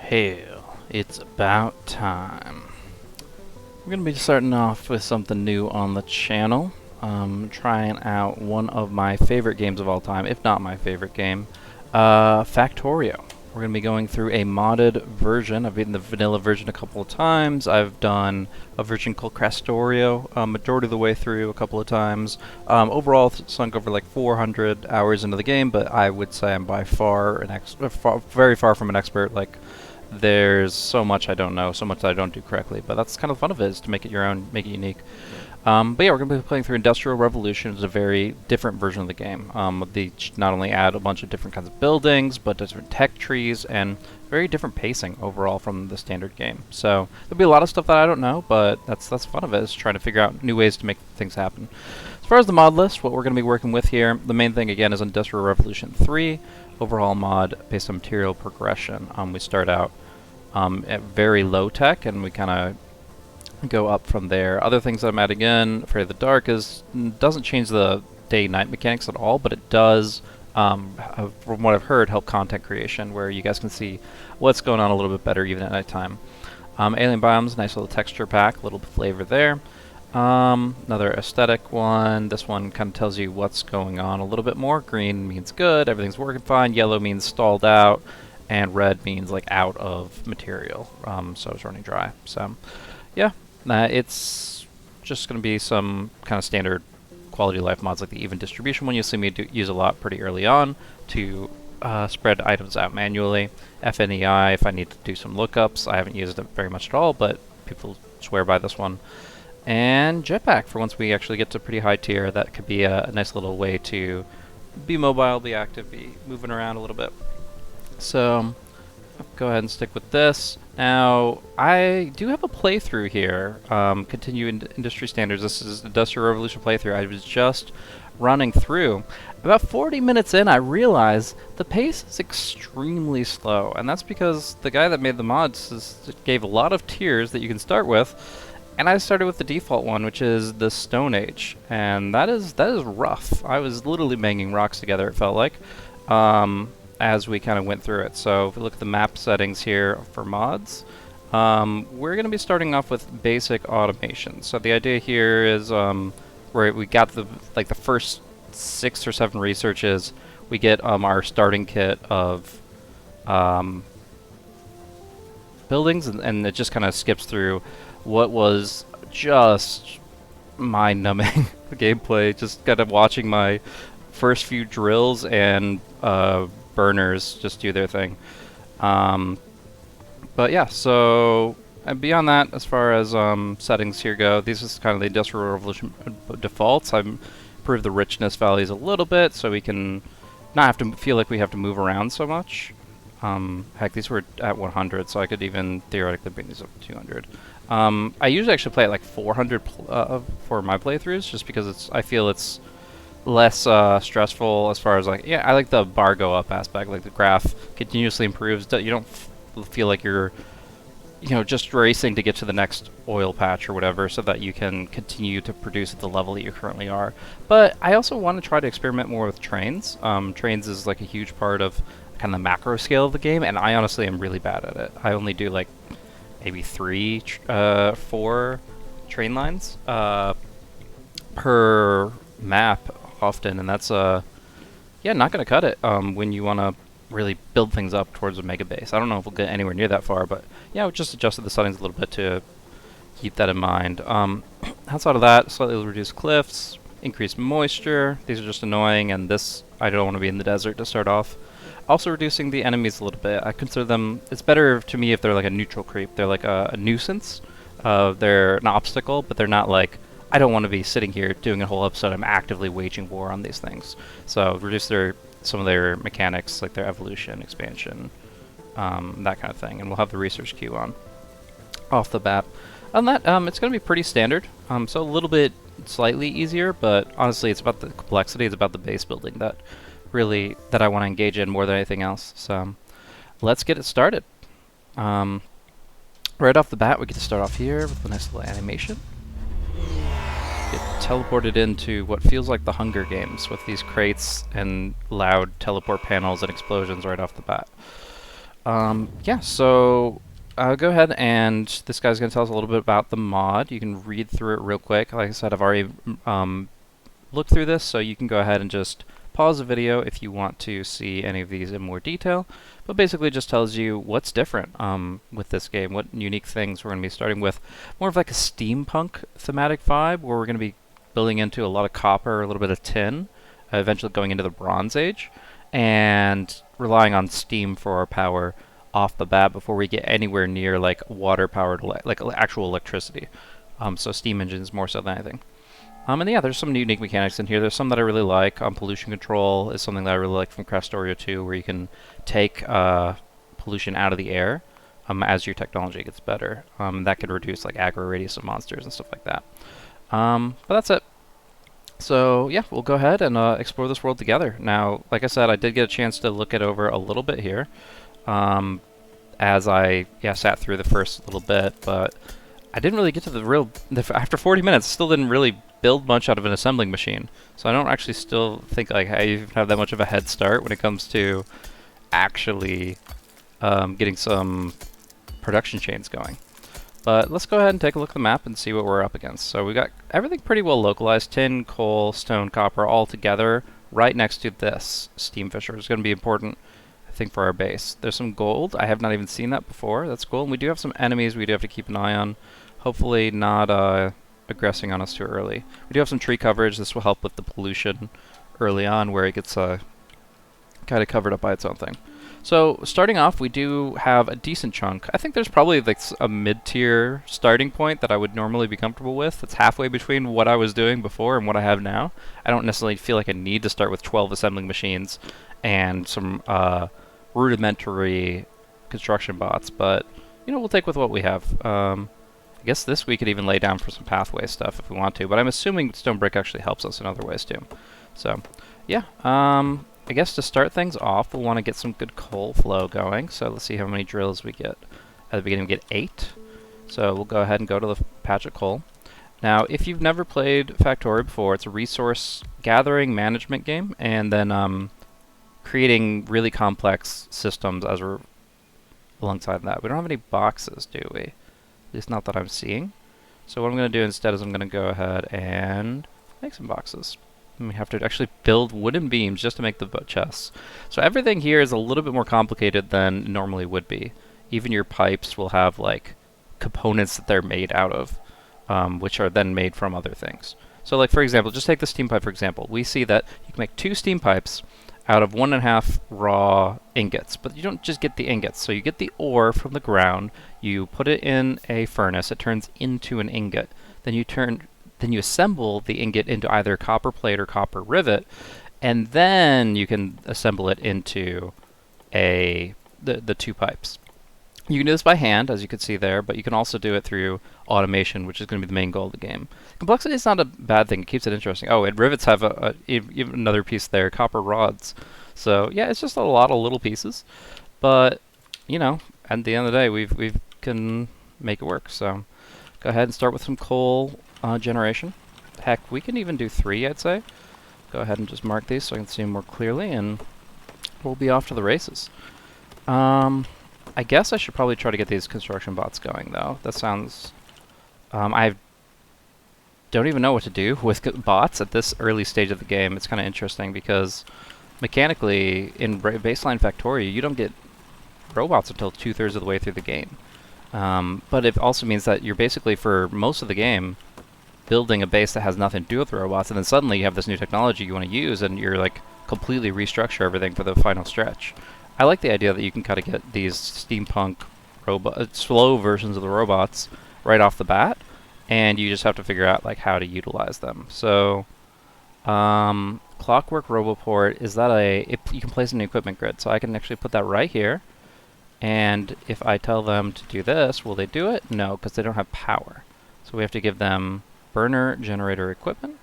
Hell, it's about time. We're going to be starting off with something new on the channel. Trying out one of my favorite games of all time, if not my favorite game, Factorio. We're going to be going through a modded version. I've beaten the vanilla version a couple of times. I've done a version called Crastorio, majority of the way through a couple of times. Overall, sunk over like 400 hours into the game, but I would say I'm by far very far from an expert. Like, there's so much I don't know, so much that I don't do correctly, but that's kind of the fun of it, is to make it your own, make it unique. But yeah, we're going to be playing through Industrial Revolution. It's a very different version of the game. They not only add a bunch of different kinds of buildings, but different tech trees, and very different pacing overall from the standard game. So there'll be a lot of stuff that I don't know, but that's the fun of it, is trying to figure out new ways to make things happen. As far as the mod list, what we're going to be working with here, the main thing again is Industrial Revolution 3, overhaul mod based on material progression. We start out at very low tech, and we kind of go up from there. Other things that I'm adding in, Afraid of the Dark, doesn't change the day-night mechanics at all, but it does, from what I've heard, help content creation, where you guys can see what's going on a little bit better even at nighttime. Alien Biomes, nice little texture pack, a little bit of flavor there. Another aesthetic one. This one kind of tells you what's going on a little bit more. Green means good, everything's working fine. Yellow means stalled out, and red means like out of material. So it's running dry. So yeah. It's just going to be some kind of standard quality of life mods, like the even distribution one you'll see me use a lot pretty early on to spread items out manually. FNEI, if I need to do some lookups. I haven't used it very much at all, but people swear by this one. And Jetpack, for once we actually get to pretty high tier, that could be a nice little way to be mobile, be active, be moving around a little bit. So go ahead and stick with this. Now, I do have a playthrough here, continue industry standards. This is the Industrial Revolution playthrough. I was just running through. About 40 minutes in, I realized the pace is extremely slow, and that's because the guy that made the mods gave a lot of tiers that you can start with, and I started with the default one, which is the Stone Age, and that is rough. I was literally banging rocks together, it felt like. As we kind of went through it. So if we look at the map settings here for mods, we're going to be starting off with basic automation. So the idea here is where we got the first 6 or 7 researches, we get our starting kit of buildings, and it just kind of skips through what was just mind-numbing gameplay, just kind of watching my first few drills and burners just do their thing. But yeah, so beyond that, as far as settings here go, these is kind of the Industrial Revolution defaults. I've improved the richness values a little bit so we can not have to feel like we have to move around so much. Heck, these were at 100, so I could even theoretically bring these up to 200. I usually actually play at like 400 for my playthroughs, just because I feel it's less stressful as far as like, yeah, I like the bar go up aspect, like the graph continuously improves. You don't feel like you're, just racing to get to the next oil patch or whatever, so that you can continue to produce at the level that you currently are. But I also want to try to experiment more with trains. Trains is like a huge part of kind of the macro scale of the game, and I honestly am really bad at it. I only do like maybe 3, 4 train lines per map often, and that's yeah, not gonna cut it when you want to really build things up towards a mega base. I don't know if we'll get anywhere near that far, but yeah, we just adjusted the settings a little bit to keep that in mind. Outside of that, slightly reduced cliffs, increased moisture. These are just annoying, and this, I don't want to be in the desert to start off. Also reducing the enemies a little bit. I consider them, it's better to me if they're like a neutral creep. They're like a nuisance. They're an obstacle, but they're not like, I don't want to be sitting here doing a whole episode. I'm actively waging war on these things. So reduce some of their mechanics, like their evolution, expansion, that kind of thing. And we'll have the research queue on off the bat. On that, it's going to be pretty standard. So a little bit slightly easier, but honestly, it's about the complexity. It's about the base building that I want to engage in more than anything else. So let's get it started. Right off the bat, we get to start off here with a nice little animation. Get teleported into what feels like the Hunger Games with these crates and loud teleport panels and explosions right off the bat. Yeah, so go ahead, and this guy's going to tell us a little bit about the mod. You can read through it real quick. Like I said, I've already looked through this, so you can go ahead and just pause the video if you want to see any of these in more detail. But basically it just tells you what's different with this game, what unique things we're going to be starting with. More of like a steampunk thematic vibe, where we're going to be building into a lot of copper, a little bit of tin, eventually going into the Bronze Age, and relying on steam for our power off the bat before we get anywhere near like water-powered, like actual electricity. So steam engines more so than anything. And yeah, there's some unique mechanics in here. There's some that I really like. Pollution control is something that I really like from Factorio 2, where you can take pollution out of the air as your technology gets better. That could reduce like aggro radius of monsters and stuff like that. But that's it. So yeah, we'll go ahead and explore this world together. Now, like I said, I did get a chance to look it over a little bit here as I sat through the first little bit, but I didn't really get to the real... after 40 minutes, still didn't really build much out of an assembling machine. So I don't actually still think like I even have that much of a head start when it comes to actually getting some production chains going. But let's go ahead and take a look at the map and see what we're up against. So we got everything pretty well localized. Tin, coal, stone, copper, all together right next to this steam fisher. It's going to be important, I think, for our base. There's some gold. I have not even seen that before. That's cool. And we do have some enemies we do have to keep an eye on. Hopefully not aggressing on us too early. We do have some tree coverage. This will help with the pollution early on, where it gets kind of covered up by its own thing. So starting off, we do have a decent chunk. I think there's probably like a mid-tier starting point that I would normally be comfortable with. It's halfway between what I was doing before and what I have now. I don't necessarily feel like I need to start with 12 assembling machines and some rudimentary construction bots, but you know, we'll take with what we have. I guess this we could even lay down for some pathway stuff if we want to, but I'm assuming stone brick actually helps us in other ways too. So yeah, I guess to start things off, we'll want to get some good coal flow going. So let's see how many drills we get. At the beginning we get 8. So we'll go ahead and go to the patch of coal. Now, if you've never played Factorio before, it's a resource gathering management game, and then creating really complex systems as we're alongside that. We don't have any boxes, do we? At least not that I'm seeing. So what I'm going to do instead is I'm going to go ahead and make some boxes. We have to actually build wooden beams just to make the chests. So everything here is a little bit more complicated than it normally would be. Even your pipes will have like components that they're made out of, which are then made from other things. So like for example, just take the steam pipe for example. We see that you can make 2 steam pipes out of 1.5 raw ingots, but you don't just get the ingots. So you get the ore from the ground, you put it in a furnace, it turns into an ingot. Then you assemble the ingot into either copper plate or copper rivet, and then you can assemble it into the 2 pipes. You can do this by hand, as you can see there, but you can also do it through automation, which is going to be the main goal of the game. Complexity is not a bad thing. It keeps it interesting. Oh, and rivets have even another piece there, copper rods. So yeah, it's just a lot of little pieces, but you know, at the end of the day, we can make it work. So go ahead and start with some coal generation. Heck, we can even do 3, I'd say. Go ahead and just mark these so I can see them more clearly, and we'll be off to the races. I guess I should probably try to get these construction bots going, though. That sounds... I don't even know what to do with bots at this early stage of the game. It's kind of interesting because mechanically, in baseline Factorio, you don't get robots until 2/3 of the way through the game. But it also means that you're basically, for most of the game, building a base that has nothing to do with robots, and then suddenly you have this new technology you want to use, and you're like completely restructure everything for the final stretch. I like the idea that you can kind of get these steampunk slow versions of the robots right off the bat, and you just have to figure out like how to utilize them. So, clockwork roboport, is that you can place an equipment grid, so I can actually put that right here. And if I tell them to do this, will they do it? No, because they don't have power. So we have to give them burner generator equipment,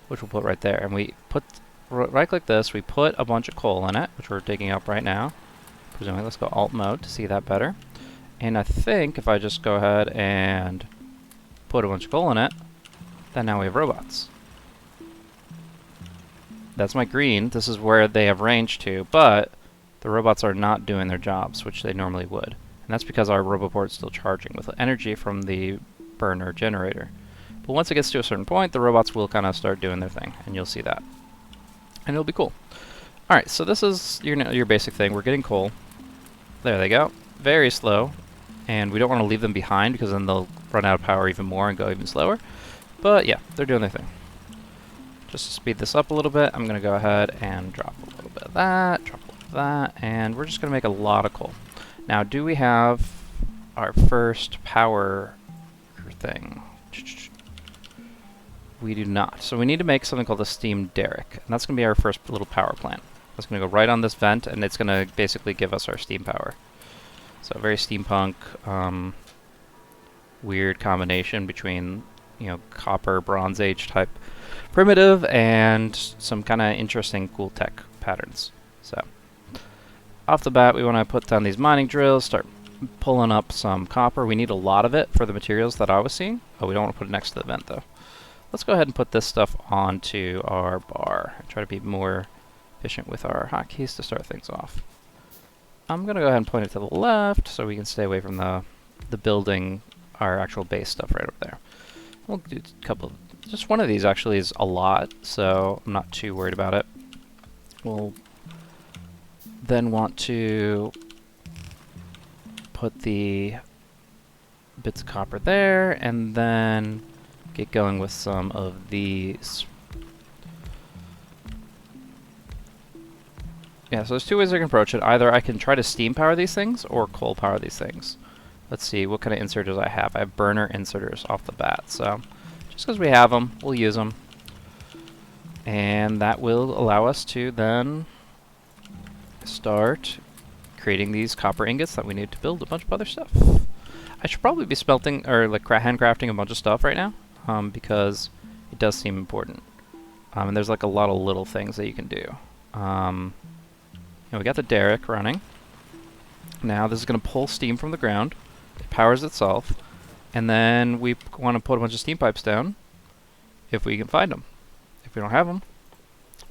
which we'll put right there. And we put, right-click this, we put a bunch of coal in it, which we're digging up right now. Presumably, let's go alt mode to see that better. And I think if I just go ahead and put a bunch of coal in it, then now we have robots. That's my green. This is where they have range to, but the robots are not doing their jobs, which they normally would. And that's because our roboport is still charging with energy from the burner generator. But once it gets to a certain point, the robots will kind of start doing their thing, and you'll see that. And it'll be cool. Alright, so this is your basic thing. We're getting coal. There they go. Very slow. And we don't want to leave them behind because then they'll run out of power even more and go even slower. But yeah, they're doing their thing. Just to speed this up a little bit, I'm going to go ahead and drop a little bit of that, drop a little bit of that, and we're just going to make a lot of coal. Now, do we have our first power thing? We do not. So we need to make something called a steam derrick, and that's going to be our first little power plant. That's going to go right on this vent, and it's going to basically give us our steam power. So very steampunk, weird combination between, you know, copper, Bronze Age type primitive and some kind of interesting cool tech patterns. So off the bat, we want to put down these mining drills, start pulling up some copper. We need a lot of it for the materials that I was seeing. Oh, we don't want to put it next to the vent though. Let's go ahead and put this stuff onto our bar and try to be more efficient with our hotkeys to start things off. I'm going to go ahead and point it to the left so we can stay away from the building, our actual base stuff right over there. We'll do a couple, just one of these actually is a lot, so I'm not too worried about it. We'll then want to put the bits of copper there, and then get going with some of these. Yeah, so there's two ways I can approach it. Either I can try to steam power these things, or coal power these things. Let's see, what kind of inserters I have. I have burner inserters off the bat, so just because we have them, we'll use them. And that will allow us to then start creating these copper ingots that we need to build a bunch of other stuff. I should probably be smelting, or like handcrafting a bunch of stuff right now, because it does seem important. And there's like a lot of little things that you can do. We got the derrick running. Now this is going to pull steam from the ground. It powers itself. And then we want to put a bunch of steam pipes down if we can find them. If we don't have them,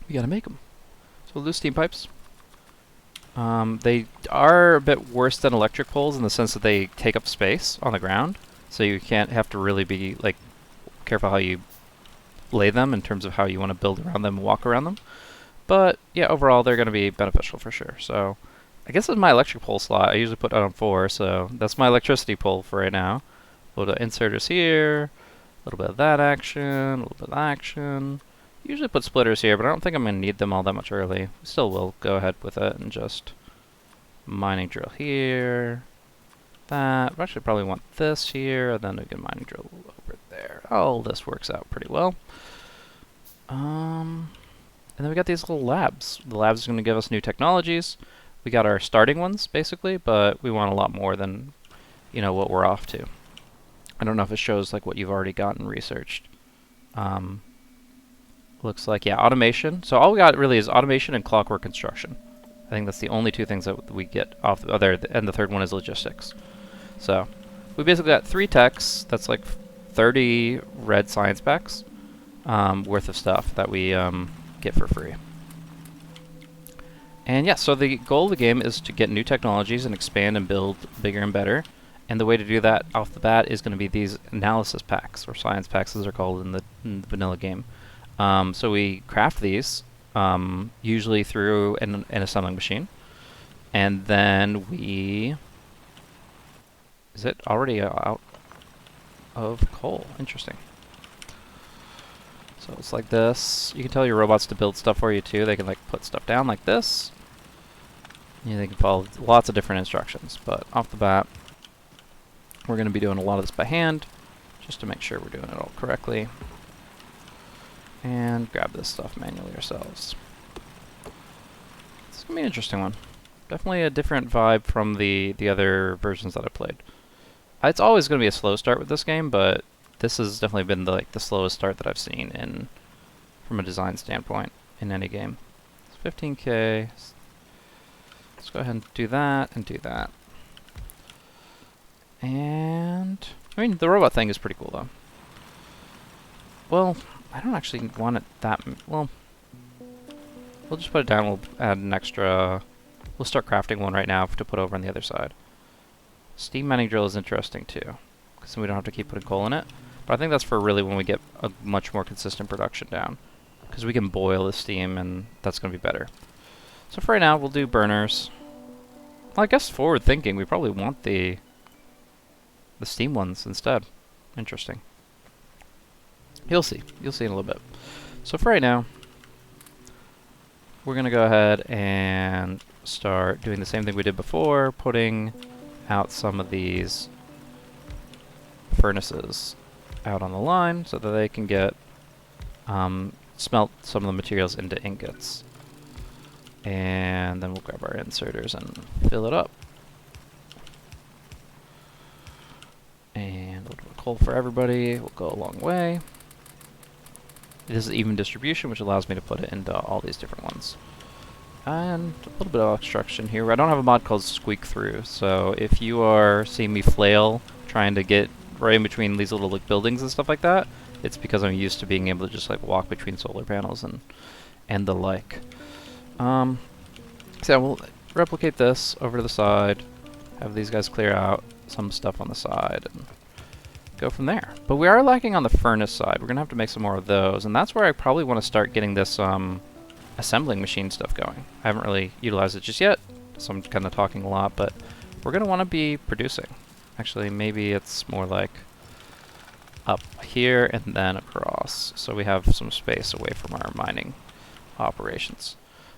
we got to make them. So we'll do steam pipes. They are a bit worse than electric poles in the sense that they take up space on the ground. So you can't have to really be like careful how you lay them in terms of how you want to build around them and walk around them. But yeah, overall they're going to be beneficial for sure. So I guess it's my electric pole slot. I usually put it on 4, so that's my electricity pole for right now. A little inserters here, a little bit of that action, a little bit of that action. Usually put splitters here, but I don't think I'm going to need them all that much early. Still will go ahead with it and just mining drill here. That. I actually probably want this here, and then we can mining drill over there. All this works out pretty well. And then we got these little labs. The labs are going to give us new technologies. We got our starting ones, basically, but we want a lot more than, you know, what we're off to. I don't know if it shows like what you've already gotten researched. Looks like, yeah, automation. So all we got really is automation and clockwork construction. I think that's the only two things that we get off the other, and the third one is logistics. So we basically got 3 techs. That's like 30 red science packs worth of stuff that we get for free. And yeah, so the goal of the game is to get new technologies and expand and build bigger and better. And the way to do that off the bat is going to be these analysis packs, or science packs as they're called in the vanilla game. So we craft these, usually through an assembling machine. And then we... Is it already out of coal? Interesting. So it's like this. You can tell your robots to build stuff for you too. They can like put stuff down like this. They can follow lots of different instructions. But off the bat, we're going to be doing a lot of this by hand, just to make sure we're doing it all correctly. And grab this stuff manually ourselves. It's going to be an interesting one. Definitely a different vibe from the other versions that I played. It's always going to be a slow start with this game, but this has definitely been the slowest start that I've seen from a design standpoint in any game. It's 15K. Let's go ahead and do that and do that. And I mean, the robot thing is pretty cool though. Well, I don't actually want it that well. We'll just put it down. We'll add an extra We'll start crafting one right now to put over on the other side. Steam mining drill is interesting too, because then we don't have to keep putting coal in it. But I think that's for really when we get a much more consistent production down, because we can boil the steam and that's going to be better. So for right now, we'll do burners. Well, I guess forward thinking, we probably want the steam ones instead. Interesting. You'll see. You'll see in a little bit. So for right now, we're going to go ahead and start doing the same thing we did before, putting out some of these furnaces out on the line so that they can get smelt some of the materials into ingots. And then we'll grab our inserters and fill it up. And a little bit of coal for everybody will go a long way. It is even distribution, which allows me to put it into all these different ones. And a little bit of obstruction here. I don't have a mod called Squeak Through, so if you are seeing me flail trying to get right in between these little like buildings and stuff like that, it's because I'm used to being able to just like walk between solar panels and the like. So yeah, we'll replicate this over to the side, have these guys clear out some stuff on the side, and go from there. But we are lacking on the furnace side. We're gonna have to make some more of those, and that's where I probably want to start getting this assembling machine stuff going. I haven't really utilized it just yet, so I'm kind of talking a lot, but we're gonna want to be producing. Actually, maybe it's more like up here and then across, so we have some space away from our mining operations.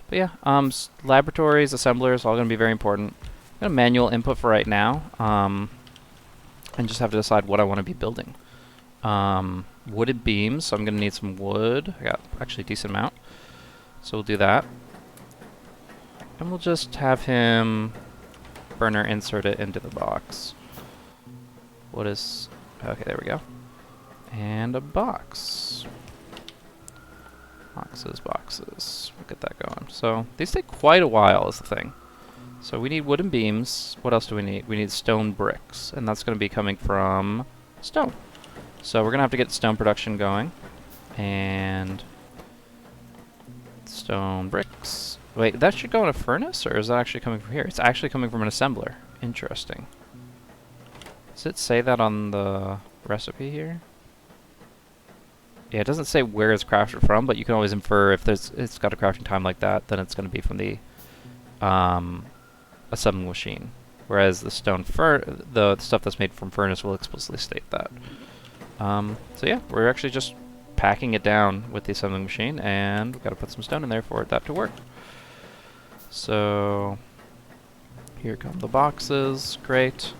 But yeah, laboratories, assemblers, all going to be very important. I'm going to manual input for right now, and just have to decide what I want to be building. Wooded beams, so I'm going to need some wood. I got actually a decent amount, so we'll do that. And we'll just have him burner insert it into the box. What is... okay, there we go. And a box. Boxes. We'll get that going. So these take quite a while is the thing. So we need wooden beams. What else do we need? We need stone bricks, and that's going to be coming from stone. So we're going to have to get stone production going. And stone bricks. Wait, that should go in a furnace, or is that actually coming from here? It's actually coming from an assembler. Interesting. Does it say that on the recipe here? Yeah, it doesn't say where it's crafted from, but you can always infer if it's got a crafting time like that, then it's going to be from the assembling machine. Whereas the the stuff that's made from furnace will explicitly state that. So yeah, we're actually just packing it down with the assembling machine, and we've got to put some stone in there for that to work. So here come the boxes. Great.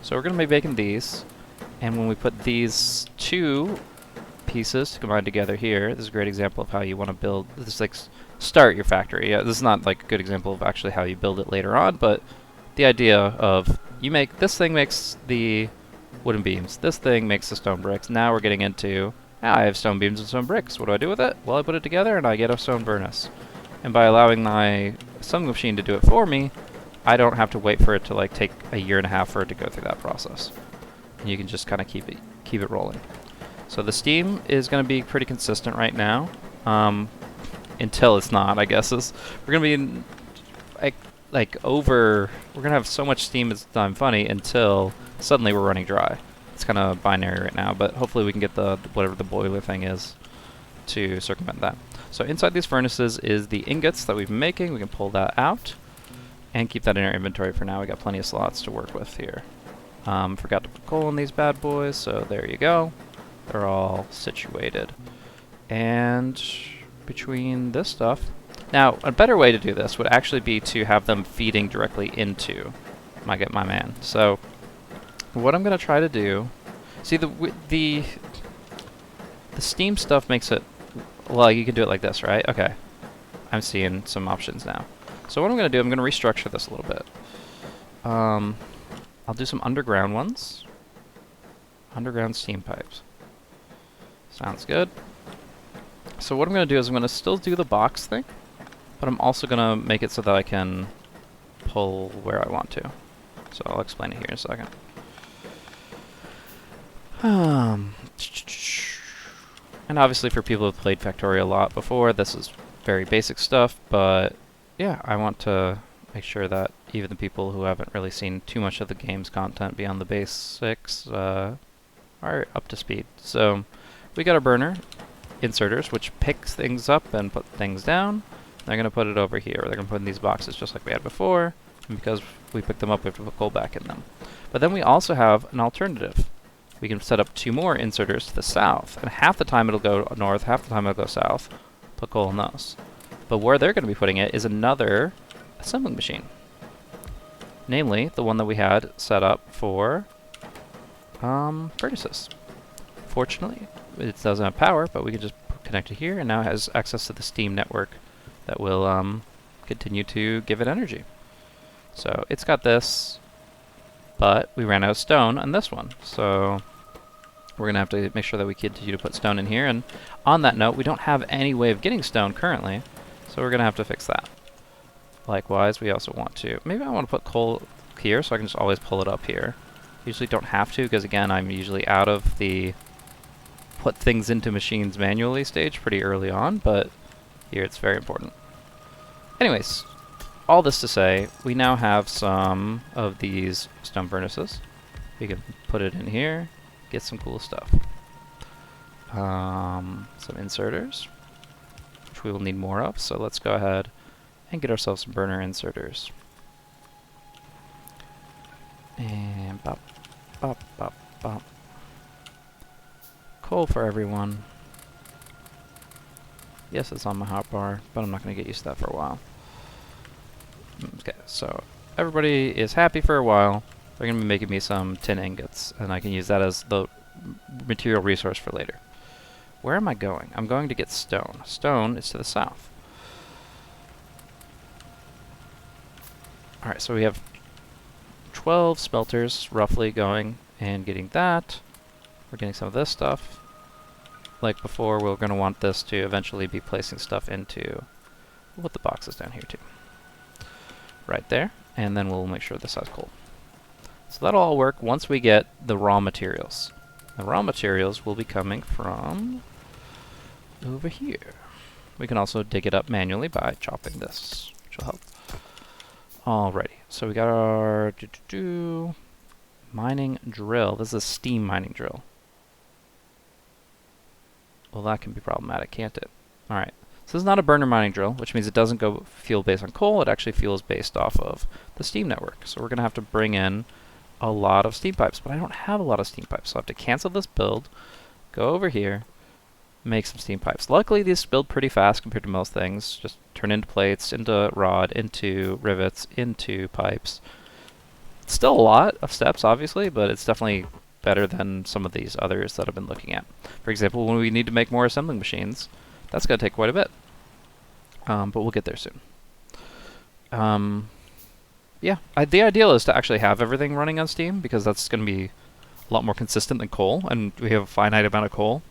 So we're going to be making these, and when we put these two pieces combined together here, this is a great example of how you want to build this, like start your factory. Yeah, this is not like a good example of actually how you build it later on, but the idea of you make this thing makes the wooden beams, this thing makes the stone bricks. Now we're getting into, I have stone beams and stone bricks. What do I do with it? Well, I put it together and I get a stone furnace. And by allowing my assembly machine to do it for me, I don't have to wait for it to like take a year and a half for it to go through that process. And you can just kind of keep it rolling. So the steam is going to be pretty consistent right now, until it's not, I guess. We're going to be we're going to have so much steam it's not funny until suddenly we're running dry. It's kind of binary right now, but hopefully we can get whatever the boiler thing is to circumvent that. So inside these furnaces is the ingots that we've been making. We can pull that out and keep that in our inventory for now. We got plenty of slots to work with here. Forgot to put coal in these bad boys, so there you go. They're all situated. And between this stuff... Now, a better way to do this would actually be to have them feeding directly into my man. So, what I'm going to try to do... See, the steam stuff makes it... Well, you can do it like this, right? Okay. I'm seeing some options now. So what I'm going to do, I'm going to restructure this a little bit. I'll do some underground ones. Underground steam pipes. Sounds good. So what I'm going to do is I'm going to still do the box thing, but I'm also going to make it so that I can pull where I want to. So I'll explain it here in a second. And obviously for people who've played Factorio a lot before, this is very basic stuff, but yeah, I want to make sure that even the people who haven't really seen too much of the game's content beyond the basics are up to speed. So we got our burner inserters, which picks things up and put things down. They're going to put it over here. They're going to put in these boxes just like we had before. And because we picked them up, we have to put coal back in them. But then we also have an alternative. We can set up 2 more inserters to the south. And half the time it'll go north, half the time it'll go south. Put coal in those. But where they're going to be putting it is another assembling machine. Namely, the one that we had set up for furnaces. Fortunately, it doesn't have power, but we can just connect it here, and now it has access to the steam network that will continue to give it energy. So it's got this, but we ran out of stone on this one. So we're going to have to make sure that we continue to put stone in here. And on that note, we don't have any way of getting stone currently, so we're going to have to fix that. Likewise, we also want to, maybe I want to put coal here so I can just always pull it up here. Usually don't have to, because again, I'm usually out of the put things into machines manually stage pretty early on, but here it's very important. Anyways, all this to say, we now have some of these stone furnaces. We can put it in here, get some cool stuff. Some inserters, which we will need more of, so let's go ahead and get ourselves some burner inserters. And bop, bop, bop, bop. Coal for everyone. Yes, it's on my hotbar, but I'm not going to get used to that for a while. Okay, so everybody is happy for a while. They're going to be making me some tin ingots, and I can use that as the material resource for later. Where am I going? I'm going to get stone. Stone is to the south. Alright, so we have 12 smelters roughly going and getting that. We're getting some of this stuff. Like before, we're going to want this to eventually be placing stuff into... We'll put the boxes down here too. Right there. And then we'll make sure this has coal. So that'll all work once we get the raw materials. The raw materials will be coming from over here. We can also dig it up manually by chopping this, which will help. Alrighty, so we got our mining drill. This is a steam mining drill. Well, that can be problematic, can't it? Alright, so this is not a burner mining drill, which means it doesn't go fuel based on coal. It actually fuels based off of the steam network. So we're going to have to bring in a lot of steam pipes, but I don't have a lot of steam pipes, so I have to cancel this build, go over here, make some steam pipes. Luckily, these build pretty fast compared to most things. Just turn into plates, into rod, into rivets, into pipes. It's still a lot of steps, obviously, but it's definitely better than some of these others that I've been looking at. For example, when we need to make more assembling machines, that's going to take quite a bit. But we'll get there soon. Yeah, the ideal is to actually have everything running on Steam, because that's going to be a lot more consistent than coal, and we have a finite amount of coal,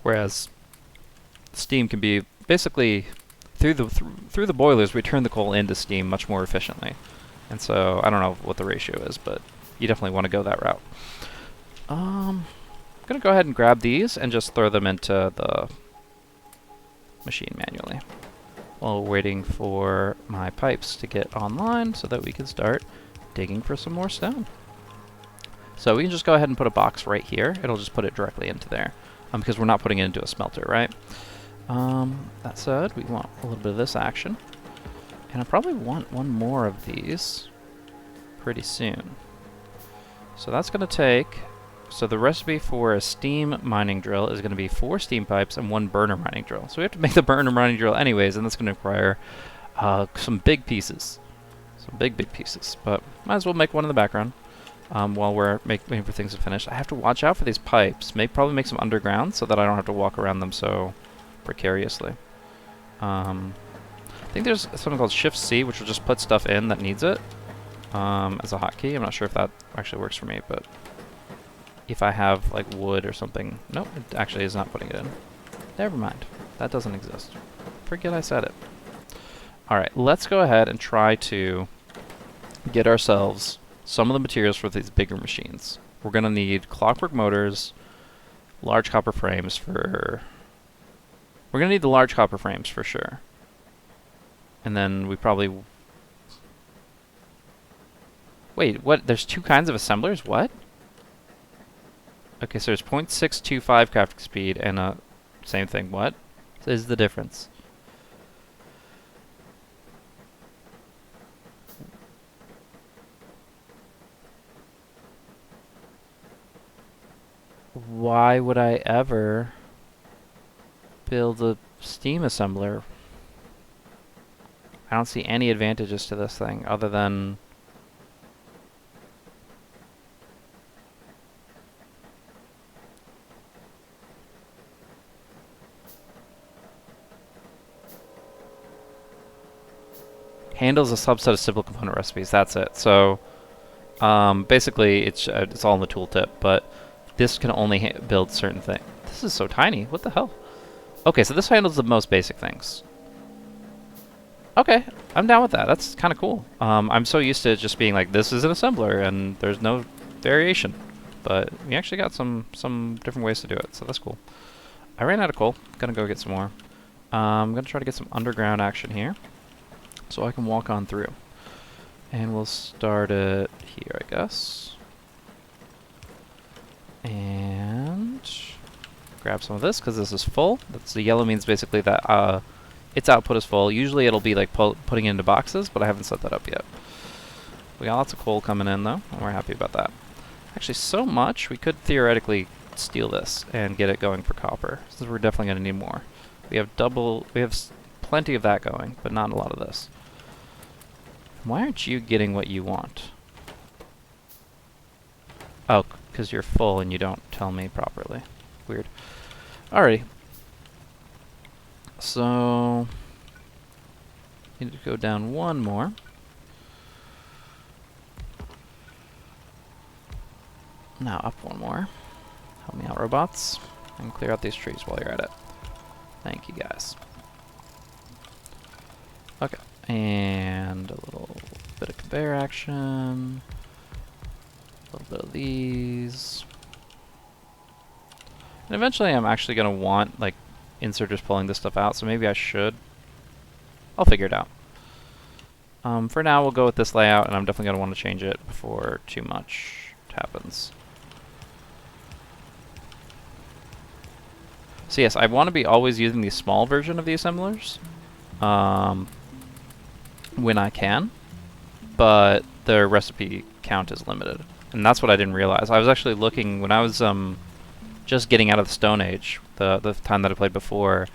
whereas steam can be basically through the boilers. We turn the coal into steam much more efficiently, and so I don't know what the ratio is, but you definitely want to go that route. I'm gonna go ahead and grab these and just throw them into the machine manually while waiting for my pipes to get online so that we can start digging for some more stone. So we can just go ahead and put a box right here. It'll just put it directly into there, because we're not putting it into a smelter, right? That said, we want a little bit of this action. And I probably want one more of these pretty soon. So that's going to take... So the recipe for a steam mining drill is going to be 4 steam pipes and 1 burner mining drill. So we have to make the burner mining drill anyways, and that's going to require some big pieces. Some big pieces. But might as well make one in the background while we're waiting for things to finish. I have to watch out for these pipes. Probably make some underground so that I don't have to walk around them so precariously. I think there's something called Shift C, which will just put stuff in that needs it as a hotkey. I'm not sure if that actually works for me, but if I have like wood or something... Nope, it actually is not putting it in. Never mind. That doesn't exist. Forget I said it. Alright, let's go ahead and try to get ourselves some of the materials for these bigger machines. We're going to need clockwork motors, large copper frames for... We're going to need the large copper frames for sure. And then we probably... Wait, what? There's two kinds of assemblers? What? Okay, so there's 0.625 crafting speed and a same thing. What is the difference? Why would I ever build a steam assembler? I don't see any advantages to this thing other than handles a subset of simple component recipes. That's it. So basically, it's all in the tooltip, but this can only build certain things. This is so tiny. What the hell? Okay, so this handles the most basic things. Okay, I'm down with that. That's kind of cool. I'm so used to it just being like, this is an assembler, and there's no variation. But we actually got some different ways to do it, so that's cool. I ran out of coal. Gonna go get some more. I'm gonna try to get some underground action here, so I can walk on through. And we'll start it here, I guess. And grab some of this, because this is full. That's the yellow means basically that its output is full. Usually it'll be like putting it into boxes, but I haven't set that up yet. We got lots of coal coming in though, and we're happy about that. Actually, so much, we could theoretically steal this and get it going for copper, since we're definitely going to need more. We have plenty of that going, but not a lot of this. Why aren't you getting what you want? Oh, because you're full and you don't tell me properly. Weird. Alrighty. So, need to go down one more. Now up one more. Help me out, robots. And clear out these trees while you're at it. Thank you, guys. Okay. And a little bit of conveyor action. A little bit of these. And eventually I'm actually going to want, like, inserters pulling this stuff out, so maybe I should. I'll figure it out. For now, we'll go with this layout, and I'm definitely going to want to change it before too much happens. So yes, I want to be always using the small version of the assemblers when I can, but the recipe count is limited. And that's what I didn't realize. I was actually looking, when I was just getting out of the Stone Age, the time that I played before,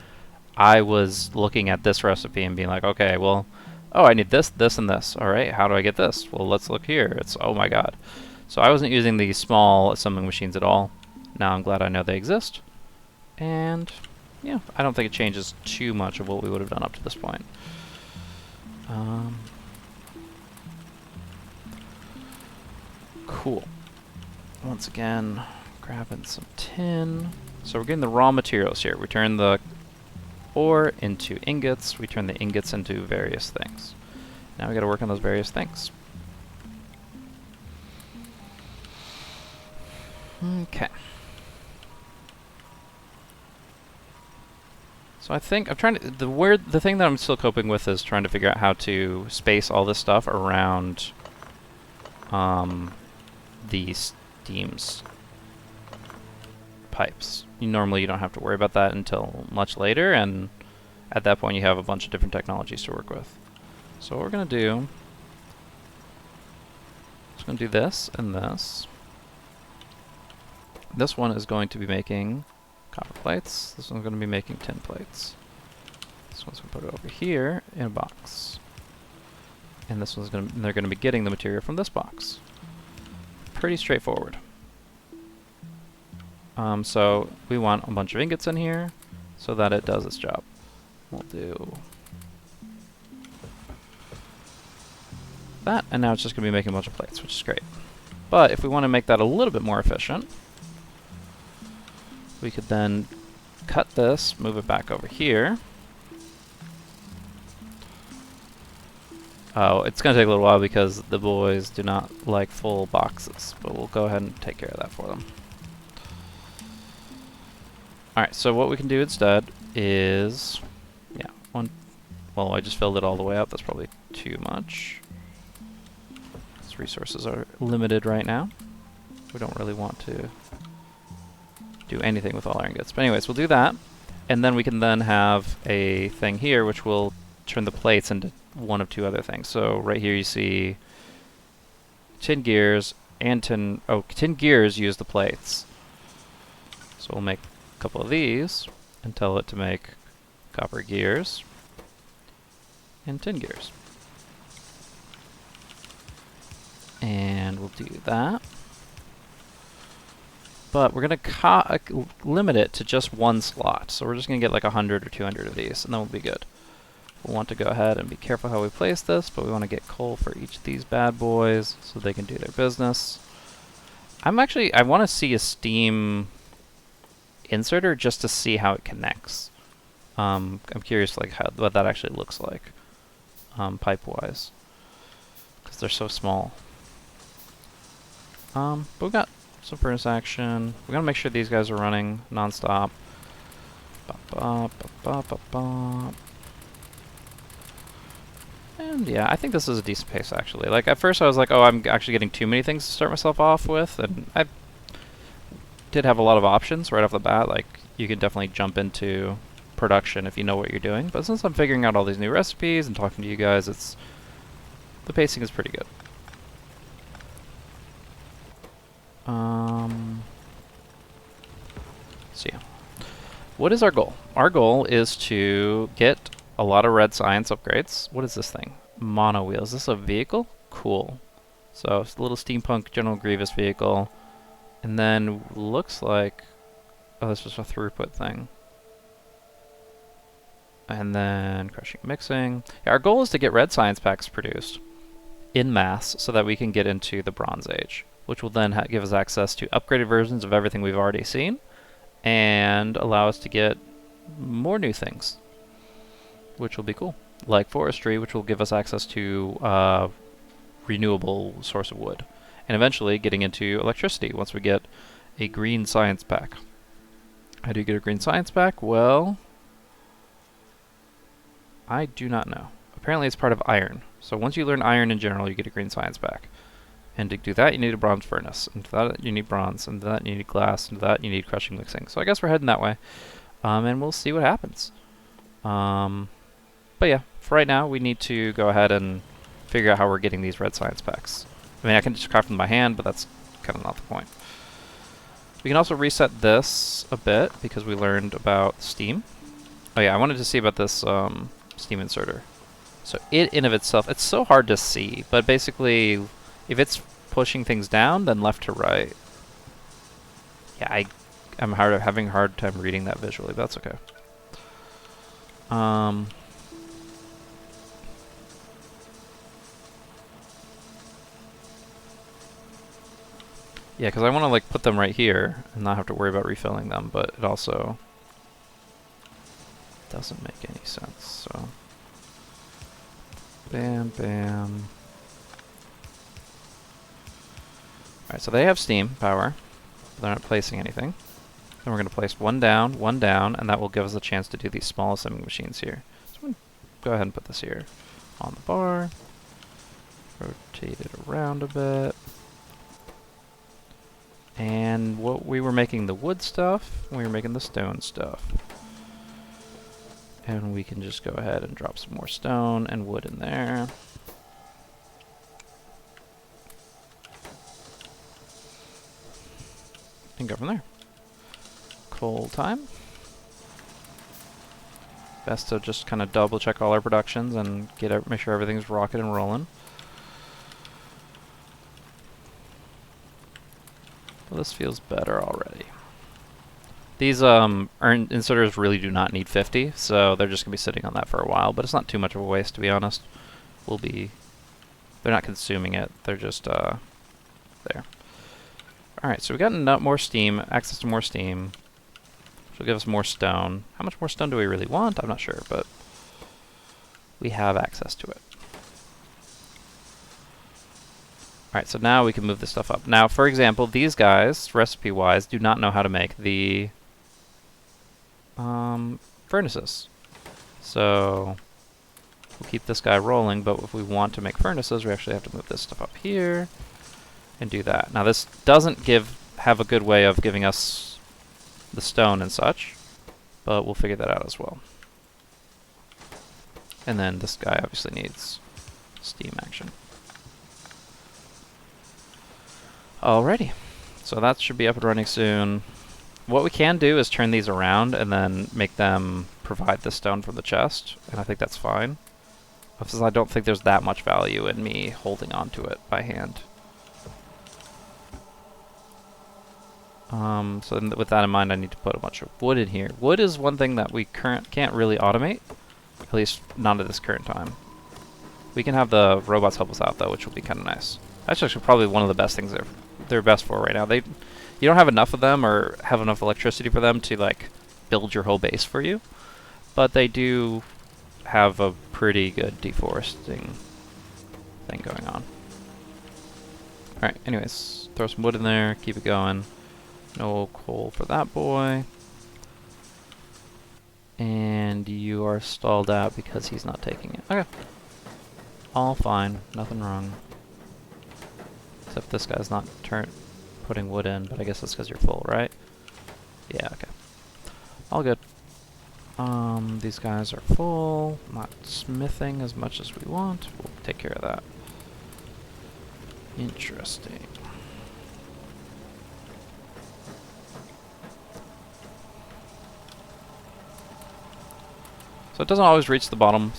I was looking at this recipe and being like, okay, well, oh, I need this, this, and this. All right, how do I get this? Well, let's look here. It's, oh my god. So I wasn't using the small assembling machines at all. Now I'm glad I know they exist. And yeah, I don't think it changes too much of what we would have done up to this point. Cool. Once again, grabbing some tin. So we're getting the raw materials here. We turn the ore into ingots. We turn the ingots into various things. Now we got to work on those various things. Okay. So I think I'm trying to the thing that I'm still coping with is trying to figure out how to space all this stuff around these steams pipes. Normally you don't have to worry about that until much later, and at that point you have a bunch of different technologies to work with. So what we're gonna do is gonna do this and this. This one is going to be making copper plates. This one's going to be making tin plates. This one's going to put it over here in a box. And this one's going to, they're going to be getting the material from this box. Pretty straightforward. So we want a bunch of ingots in here so that it does its job. We'll do that, and now it's just going to be making a bunch of plates, which is great. But if we want to make that a little bit more efficient, we could then cut this, move it back over here. Oh, it's going to take a little while because the boys do not like full boxes, but we'll go ahead and take care of that for them. Alright, so what we can do instead is, yeah, well, I just filled it all the way up. That's probably too much. So because resources are limited right now. We don't really want to do anything with all our ingots. But anyways, we'll do that. And then we can then have a thing here which will turn the plates into one of two other things. So right here you see tin gears and tin gears use the plates. So we'll make a couple of these and tell it to make copper gears and tin gears. And we'll do that. But we're going to limit it to just one slot. So we're just going to get like 100 or 200 of these, and then we'll be good. We'll want to go ahead and be careful how we place this, but we want to get coal for each of these bad boys so they can do their business. I want to see a steam inserter just to see how it connects. I'm curious like what that actually looks like, pipe-wise, because they're so small. But we got some furnace action. We're gonna make sure these guys are running non-stop. And yeah, I think this is a decent pace actually. Like at first I was like, oh, I'm actually getting too many things to start myself off with, and I did have a lot of options right off the bat. Like you can definitely jump into production if you know what you're doing. But since I'm figuring out all these new recipes and talking to you guys, the pacing is pretty good. So yeah, what is our goal? Our goal is to get a lot of red science upgrades. What is this thing? Mono wheel. Is this a vehicle? Cool. So it's a little steampunk General Grievous vehicle. And then looks like, oh, this was a throughput thing. And then crushing, mixing. Yeah, our goal is to get red science packs produced in mass so that we can get into the Bronze Age, which will then give us access to upgraded versions of everything we've already seen and allow us to get more new things, which will be cool. Like forestry, which will give us access to renewable source of wood. And eventually getting into electricity once we get a green science pack. How do you get a green science pack? Well, I do not know. Apparently it's part of iron. So once you learn iron in general, you get a green science pack. And to do that, you need a bronze furnace. And to that, you need bronze. And to that, you need glass. And to that, you need crushing mixing. So I guess we're heading that way. And we'll see what happens. But yeah, for right now, we need to go ahead and figure out how we're getting these red science packs. I mean, I can just craft them by hand, but that's kind of not the point. We can also reset this a bit because we learned about steam. Oh yeah, I wanted to see about this steam inserter. So it in of itself, it's so hard to see, but basically, if it's pushing things down, then left to right. Yeah, I'm having a hard time reading that visually, but that's okay. Yeah, because I want to like put them right here and not have to worry about refilling them, but it also doesn't make any sense. So, bam, bam. Alright, so they have steam power. But they're not placing anything. Then we're going to place one down, and that will give us a chance to do these small assembling machines here. So I'm going to go ahead and put this here on the bar. Rotate it around a bit. And what we were making the wood stuff, we were making the stone stuff. And we can just go ahead and drop some more stone and wood in there. And go from there. Coal time. Best to just kind of double check all our productions and make sure everything's rocking and rolling. Well, this feels better already. These inserters really do not need 50, so they're just going to be sitting on that for a while, but it's not too much of a waste, to be honest. They're not consuming it, they're just there. Alright, so we got more steam, access to more steam, which will give us more stone. How much more stone do we really want? I'm not sure, but we have access to it. Alright, so now we can move this stuff up. Now, for example, these guys, recipe-wise, do not know how to make the furnaces. So We'll keep this guy rolling, but if we want to make furnaces, we actually have to move this stuff up here and do that. Now this doesn't have a good way of giving us the stone and such, but we'll figure that out as well. And then this guy obviously needs steam action. Alrighty, so that should be up and running soon. What we can do is turn these around and then make them provide the stone from the chest, and I think that's fine. Because I don't think there's that much value in me holding on to it by hand. So with that in mind, I need to put a bunch of wood in here. Wood is one thing that we can't really automate, at least not at this current time. We can have the robots help us out though, which will be kind of nice. That's actually probably one of the best things they're best for right now. You don't have enough of them or have enough electricity for them to like build your whole base for you, but they do have a pretty good deforesting thing going on. Alright, anyways, throw some wood in there, keep it going. No coal for that boy. And you are stalled out because he's not taking it. Okay. All fine, nothing wrong. Except this guy's not putting wood in, but I guess that's because you're full, right? Yeah, okay. All good. These guys are full. Not smithing as much as we want. We'll take care of that. Interesting. So it doesn't always reach the bottom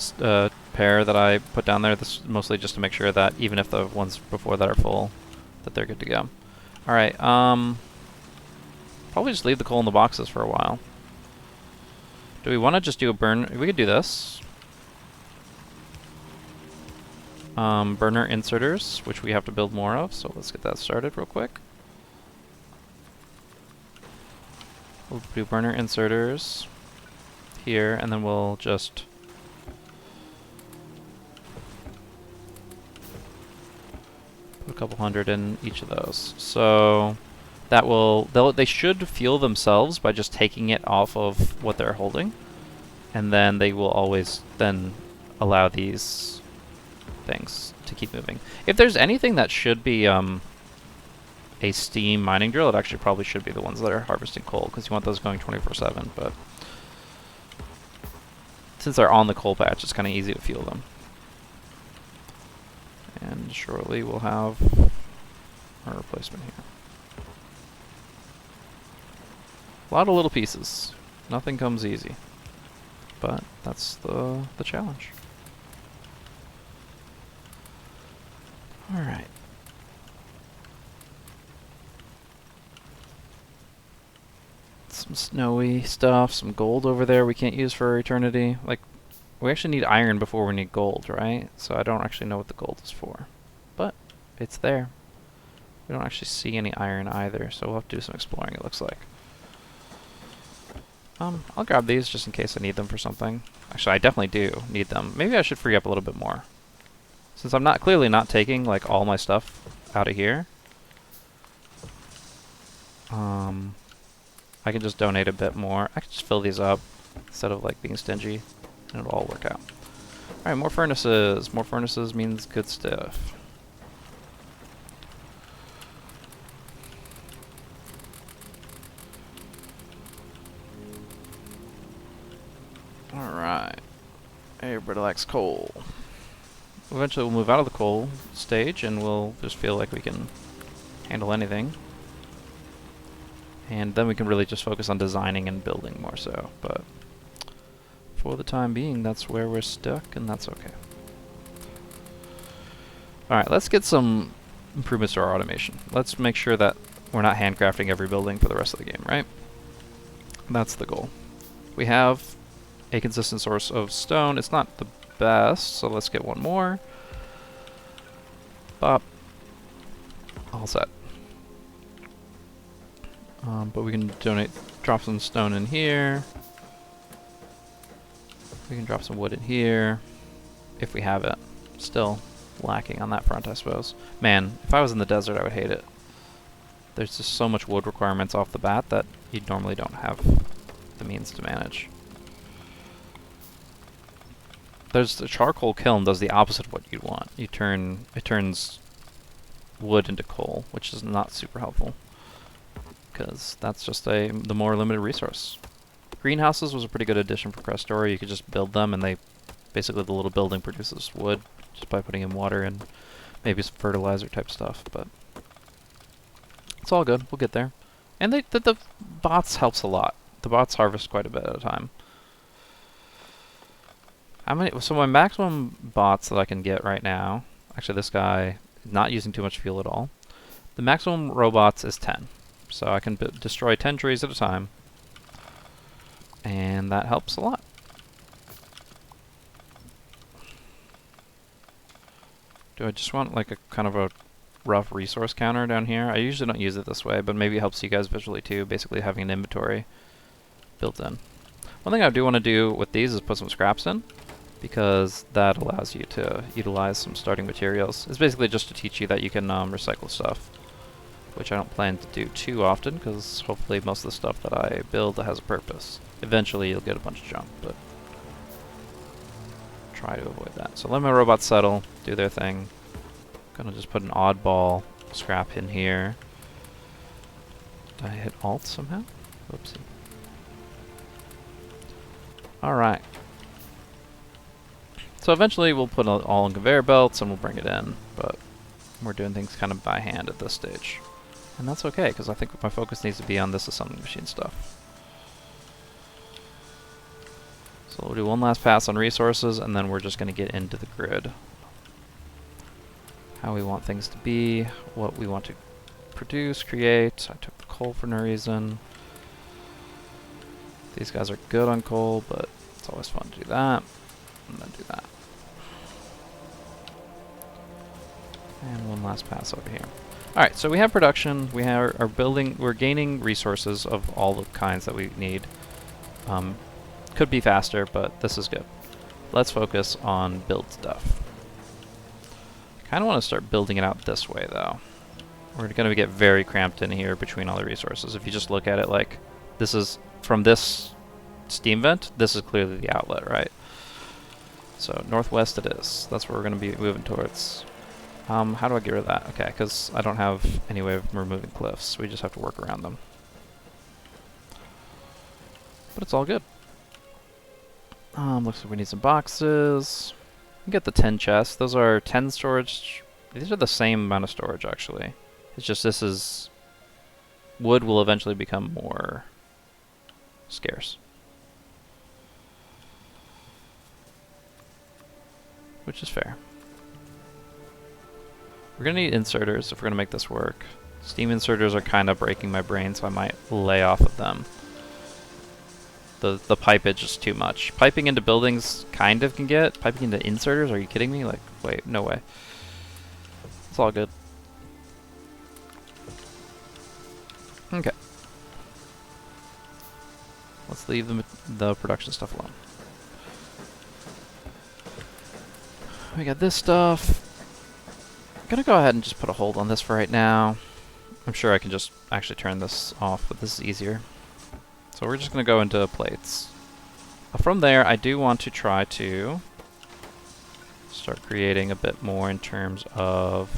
pair that I put down there. This is mostly just to make sure that even if the ones before that are full, that they're good to go. Alright, probably just leave the coal in the boxes for a while. Do we want to just do a burn? We could do this. Burner inserters, which we have to build more of, so let's get that started real quick. We'll do burner inserters here, and then we'll just put a couple hundred in each of those. So that they should fuel themselves by just taking it off of what they're holding, and then they will always then allow these things to keep moving. If there's anything that should be a steam mining drill, it actually probably should be the ones that are harvesting coal, because you want those going 24/7, but since they're on the coal patch, it's kind of easy to fuel them. And shortly we'll have our replacement here. A lot of little pieces. Nothing comes easy. But that's the challenge. Alright. Some snowy stuff, some gold over there we can't use for eternity. Like, we actually need iron before we need gold, right? So I don't actually know what the gold is for. But it's there. We don't actually see any iron either, so we'll have to do some exploring, it looks like. I'll grab these just in case I need them for something. Actually, I definitely do need them. Maybe I should free up a little bit more. Since I'm clearly not taking like all my stuff out of here. I can just donate a bit more. I can just fill these up instead of like being stingy, and it'll all work out. Alright, more furnaces. More furnaces means good stuff. Alright. Everybody likes coal. Eventually we'll move out of the coal stage and we'll just feel like we can handle anything. And then we can really just focus on designing and building more so. But for the time being, that's where we're stuck, and that's okay. Alright, let's get some improvements to our automation. Let's make sure that we're not handcrafting every building for the rest of the game, right? That's the goal. We have a consistent source of stone. It's not the best, so let's get one more. Bop. All set. But we can drop some stone in here. We can drop some wood in here, if we have it. Still lacking on that front, I suppose. Man, if I was in the desert, I would hate it. There's just so much wood requirements off the bat that you normally don't have the means to manage. there's the charcoal kiln does the opposite of what you'd want. It turns wood into coal, which is not super helpful, because that's just the more limited resource. Greenhouses was a pretty good addition for Crestoria. You could just build them, and they basically the little building produces wood just by putting in water and maybe some fertilizer type stuff. But it's all good. We'll get there. And the bots helps a lot. The bots harvest quite a bit at a time. How many? So my maximum bots that I can get right now. Actually, this guy is not using too much fuel at all. The maximum robots is 10. So I can destroy 10 trees at a time. And that helps a lot. Do I just want like a kind of a rough resource counter down here? I usually don't use it this way, but maybe it helps you guys visually too, basically having an inventory built in. One thing I do want to do with these is put some scraps in, because that allows you to utilize some starting materials. It's basically just to teach you that you can recycle stuff, which I don't plan to do too often, because hopefully most of the stuff that I build has a purpose. Eventually you'll get a bunch of junk, but try to avoid that. So let my robots settle, do their thing. Gonna just put an oddball scrap in here. Did I hit Alt somehow? Whoopsie. Alright. So eventually we'll put it all in conveyor belts and we'll bring it in, but we're doing things kind of by hand at this stage. And that's okay, because I think my focus needs to be on this assembly machine stuff. So we'll do one last pass on resources, and then we're just going to get into the grid. How we want things to be, what we want to produce, create. I took the coal for no reason. These guys are good on coal, but it's always fun to do that. And then do that. And one last pass over here. Alright, so we have production, we have our building, we're gaining resources of all the kinds that we need. Could be faster, but this is good. Let's focus on build stuff. Kind of want to start building it out this way, though. We're going to get very cramped in here between all the resources. If you just look at it like, this is, from this steam vent, this is clearly the outlet, right? So northwest it is. That's where we're going to be moving towards. How do I get rid of that? Okay, because I don't have any way of removing cliffs. We just have to work around them. But it's all good. Looks like we need some boxes. We get the 10 chests. Those are 10 storage. These are the same amount of storage, actually. It's just this is... wood will eventually become more scarce. Which is fair. We're going to need inserters if we're going to make this work. Steam inserters are kind of breaking my brain, so I might lay off of them. The pipage is too much. Piping into buildings kind of can get. Piping into inserters? Are you kidding me? Like, wait, no way. It's all good. Okay. Let's leave the production stuff alone. We got this stuff. I'm gonna go ahead and just put a hold on this for right now. I'm sure I can just actually turn this off, but this is easier. So we're just going to go into plates. From there, I do want to try to start creating a bit more in terms of...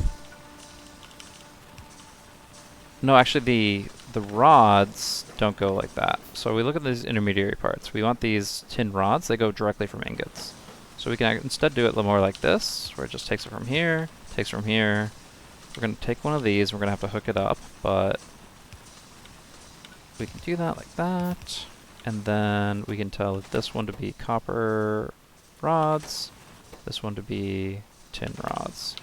No, actually the rods don't go like that. So we look at these intermediary parts. We want these tin rods. They go directly from ingots. So we can instead do it a little more like this, where it just takes it from here, takes from here. We're going to take one of these. We're going to have to hook it up, but... we can do that like that, and then we can tell this one to be copper rods, this one to be tin rods.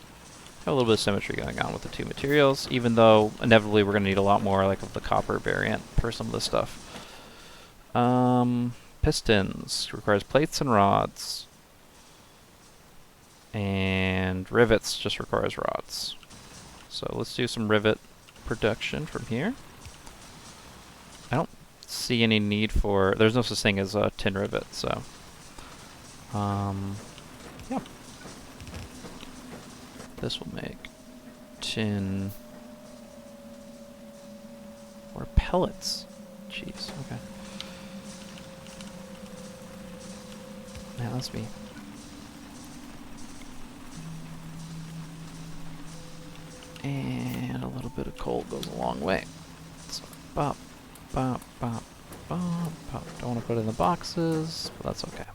Have a little bit of symmetry going on with the two materials, even though inevitably we're going to need a lot more like of the copper variant for some of this stuff. Pistons requires plates and rods, and rivets just requires rods. So let's do some rivet production from here. I don't see any need for... there's no such thing as a tin rivet, so... yeah. This will make tin... or pellets. Jeez, okay. Now let's be... And a little bit of coal goes a long way. So, bop, bop, bop, bop, bop. Don't want to put it in the boxes, but that's okay.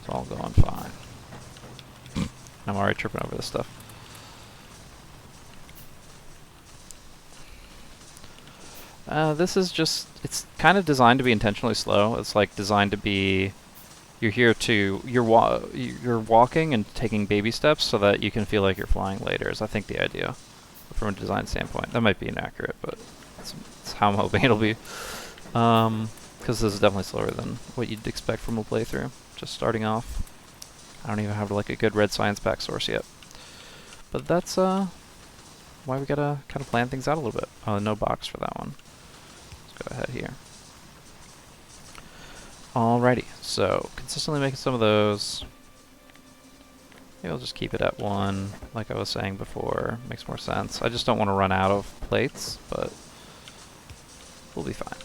It's all going fine. I'm already tripping over this stuff. This is just, it's kind of designed to be intentionally slow. It's like designed to be, you're walking and taking baby steps so that you can feel like you're flying later is I think the idea from a design standpoint. That might be inaccurate, but it's how I'm hoping it'll be. Because this is definitely slower than what you'd expect from a playthrough. Just starting off. I don't even have like a good red science pack source yet. But that's why we gotta kind of plan things out a little bit. Oh, no box for that one. Let's go ahead here. Alrighty, so consistently making some of those. Maybe I'll just keep it at 1, like I was saying before. Makes more sense. I just don't want to run out of plates, but we'll be fine.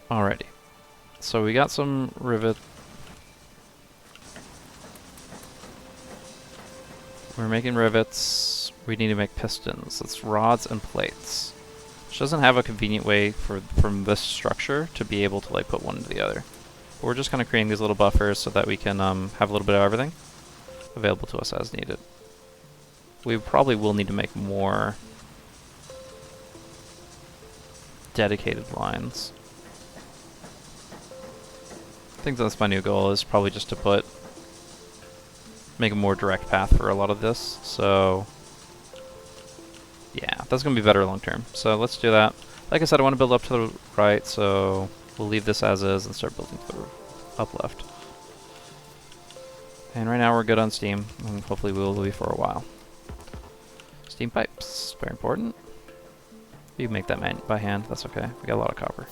Alrighty, so we got some rivet. We're making rivets. We need to make pistons. It's rods and plates. Which doesn't have a convenient way from this structure to be able to like put one into the other. But we're just kind of creating these little buffers so that we can have a little bit of everything available to us as needed. We probably will need to make more dedicated lines. I think that's my new goal, is probably just to make a more direct path for a lot of this. So yeah, that's going to be better long term. So let's do that. Like I said, I want to build up to the right, so we'll leave this as is and start building to the up left. And right now we're good on steam, and hopefully we will be for a while. Steam pipes, very important. You can make that by hand, that's okay. We got a lot of copper.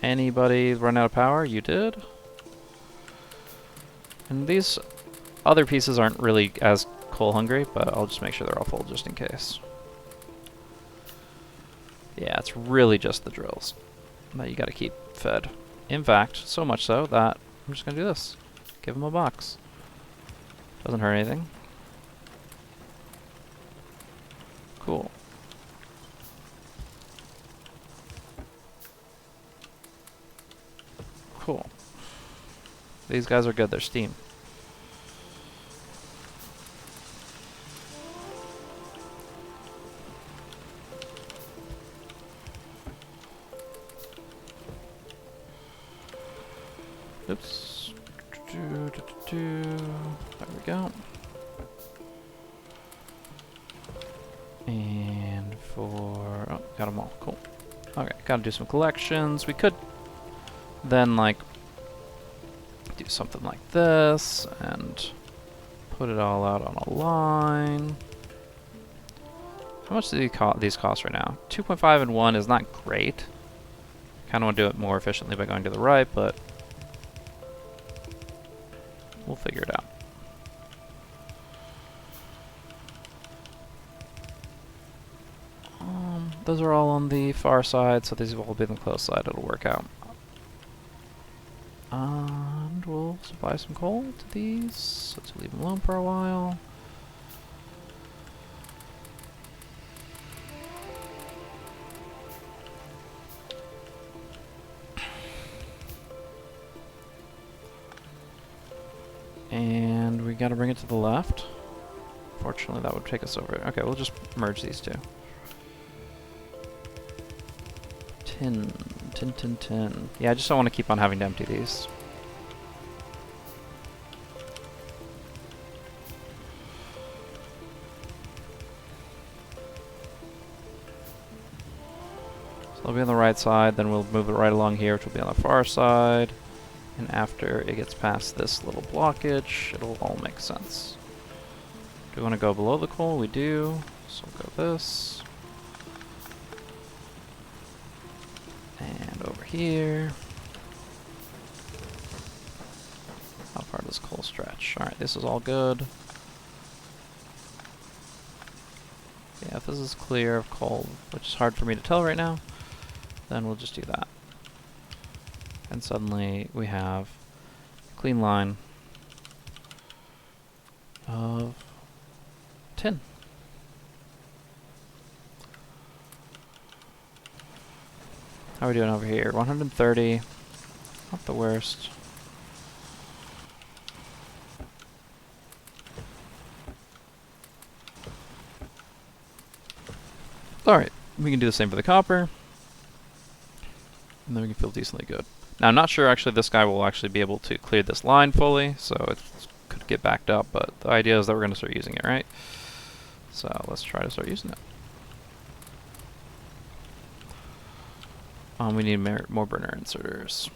Anybody run out of power? You did. And these other pieces aren't really as coal hungry, but I'll just make sure they're all full just in case. Yeah, it's really just the drills that you gotta keep fed. In fact, so much so that I'm just gonna do this. Give them a box. Doesn't hurt anything. Cool. Cool. These guys are good, they're steam. Oops. There we go. And oh, got them all. Cool. Okay, gotta do some collections. We could then, like, do something like this and put it all out on a line. How much do these cost right now? 2.5 and 1 is not great. Kind of want to do it more efficiently by going to the right, but we'll figure it out. Those are all on the far side, so these will all be on the close side. It'll work out. And we'll supply some coal to these. Let's leave them alone for a while. And we gotta bring it to the left. Fortunately, that would take us over. Okay, we'll just merge these two. Tin. Yeah, I just don't want to keep on having to empty these. So they'll be on the right side, then we'll move it right along here, which will be on the far side. And after it gets past this little blockage, it'll all make sense. Do we want to go below the coal? We do. So we'll go this. And over here. How far does coal stretch? Alright, this is all good. Yeah, this is clear of coal, which is hard for me to tell right now, then we'll just do that. And suddenly we have a clean line of tin. How are we doing over here? 130. Not the worst. Alright, we can do the same for the copper. And then we can feel decently good. Now I'm not sure actually this guy will actually be able to clear this line fully, so it could get backed up, but the idea is that we're going to start using it, right? So let's try to start using it. We need more burner inserters.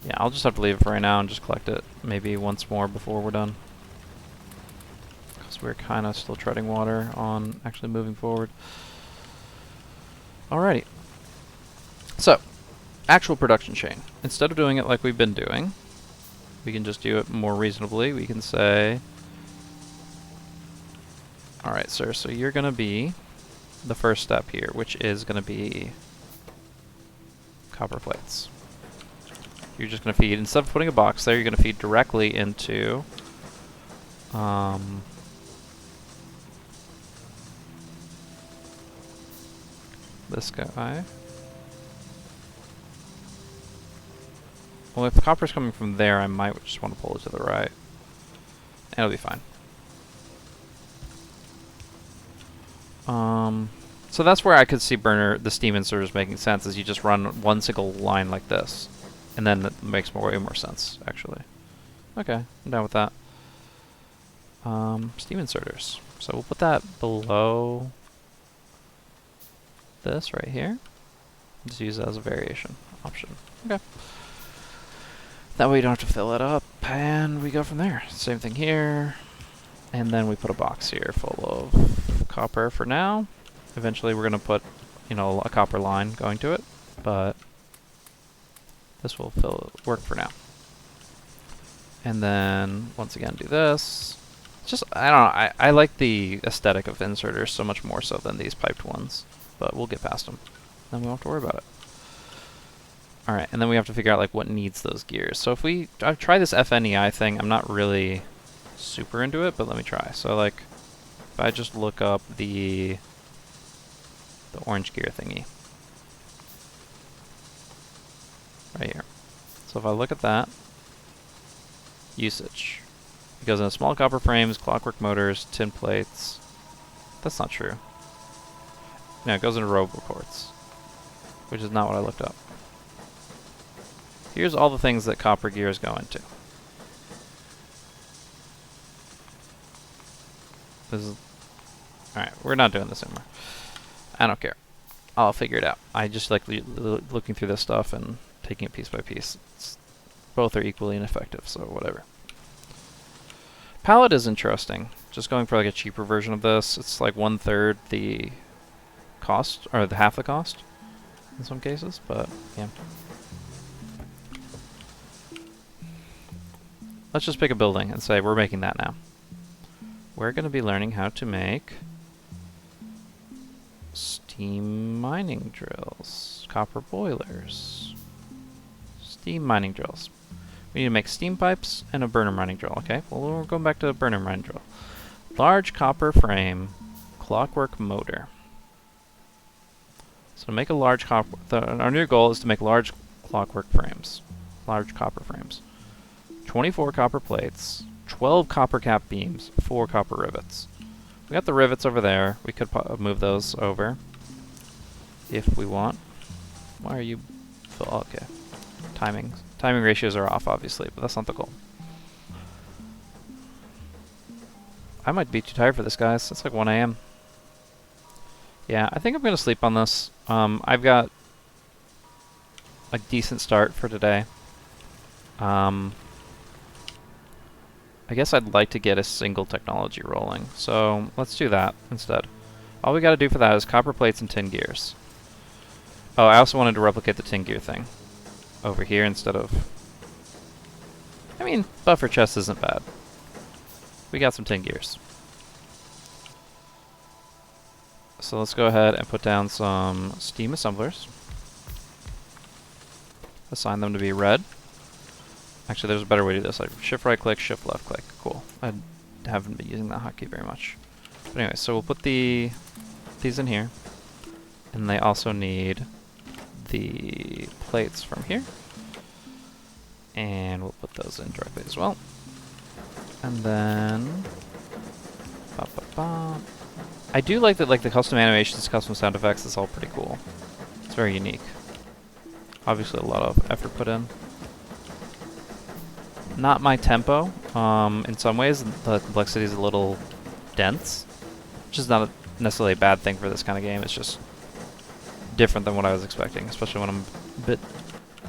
Yeah, I'll just have to leave it for right now and just collect it maybe once more before we're done. Because we're kind of still treading water on actually moving forward. Alrighty. So, actual production chain. Instead of doing it like we've been doing, we can just do it more reasonably. We can say, alright sir, so you're going to be the first step here, which is going to be copper plates. You're just going to feed, instead of putting a box there, you're going to feed directly into this guy. Well, if the copper's coming from there, I might just want to pull it to the right. And it'll be fine. So that's where I could see the steam inserters making sense, is you just run one single line like this. And then it makes way more sense, actually. Okay, I'm down with that. Steam inserters. So we'll put that below this right here. Just use that as a variation option. Okay. That way you don't have to fill it up, and we go from there. Same thing here. And then we put a box here full of copper for now. Eventually we're going to put, you know, a copper line going to it, but this will work for now. And then, once again, do this. Just, I don't know, I like the aesthetic of inserters so much more so than these piped ones, but we'll get past them. Then we won't have to worry about it. Alright, and then we have to figure out like what needs those gears. So if I've tried this FNEI thing, I'm not really super into it, but let me try. So like, if I just look up the orange gear thingy. Right here. So if I look at that, usage. It goes into small copper frames, clockwork motors, tin plates. That's not true. No, it goes into robe reports, which is not what I looked up. Here's all the things that copper gears go into. This is... Alright, we're not doing this anymore. I don't care. I'll figure it out. I just like looking through this stuff and taking it piece by piece. Both are equally ineffective, so whatever. Pallet is interesting. Just going for like a cheaper version of this. It's like 1/3 the cost, or the half the cost in some cases, but yeah. Let's just pick a building and say we're making that now. We're going to be learning how to make steam mining drills, copper boilers, steam mining drills. We need to make steam pipes and a burner mining drill. Okay, well we're going back to the burner mining drill. Large copper frame, clockwork motor. So to make a large copper, our new goal is to make large clockwork frames, large copper frames. 24 copper plates, 12 copper cap beams, 4 copper rivets. We got the rivets over there. We could move those over if we want. Why are you... Oh, okay. Timing ratios are off, obviously, but that's not the goal. I might be too tired for this, guys. It's like 1 AM. Yeah, I think I'm going to sleep on this. I've got a decent start for today. I guess I'd like to get a single technology rolling, so let's do that instead. All we gotta do for that is copper plates and tin gears. Oh, I also wanted to replicate the tin gear thing. over here instead of... I mean, buffer chest isn't bad. We got some tin gears. So let's go ahead and put down some steam assemblers. Assign them to be red. Actually, there's a better way to do this. Like shift right click, shift left click. Cool. I haven't been using that hotkey very much. But anyway, so we'll put these in here. And they also need the plates from here. And we'll put those in directly as well. And then... I do like that, like the custom animations, custom sound effects, it's all pretty cool. It's very unique. Obviously a lot of effort put in. Not my tempo. In some ways, the complexity is a little dense, which is not necessarily a bad thing for this kind of game. It's just different than what I was expecting, especially when I'm a bit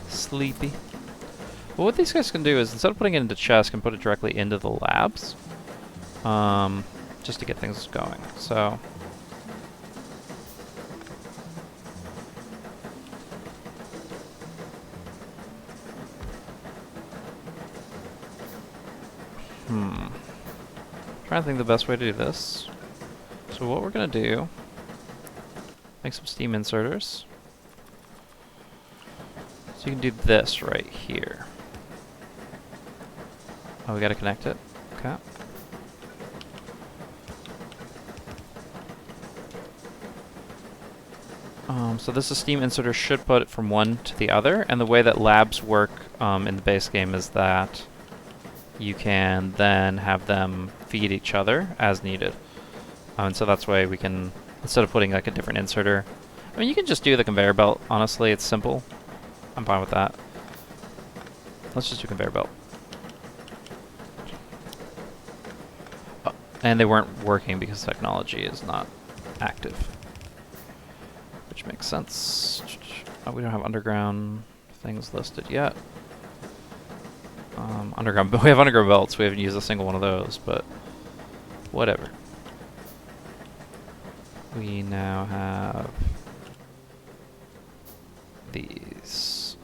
sleepy. But what these guys can do is, instead of putting it into chests, can put it directly into the labs, just to get things going. So. Trying to think the best way to do this. So what we're gonna do, make some steam inserters. So you can do this right here. Oh, we gotta connect it. Okay. So this is steam inserter should put it from one to the other, and the way that labs work in the base game is that you can then have them feed each other as needed. And so that's why we can, instead of putting like a different inserter, I mean you can just do the conveyor belt, honestly, it's simple. I'm fine with that. Let's just do conveyor belt. Oh, and they weren't working because technology is not active. Which makes sense. Oh, we don't have underground things listed yet. Underground, we have underground belts. We haven't used a single one of those, but whatever. We now have these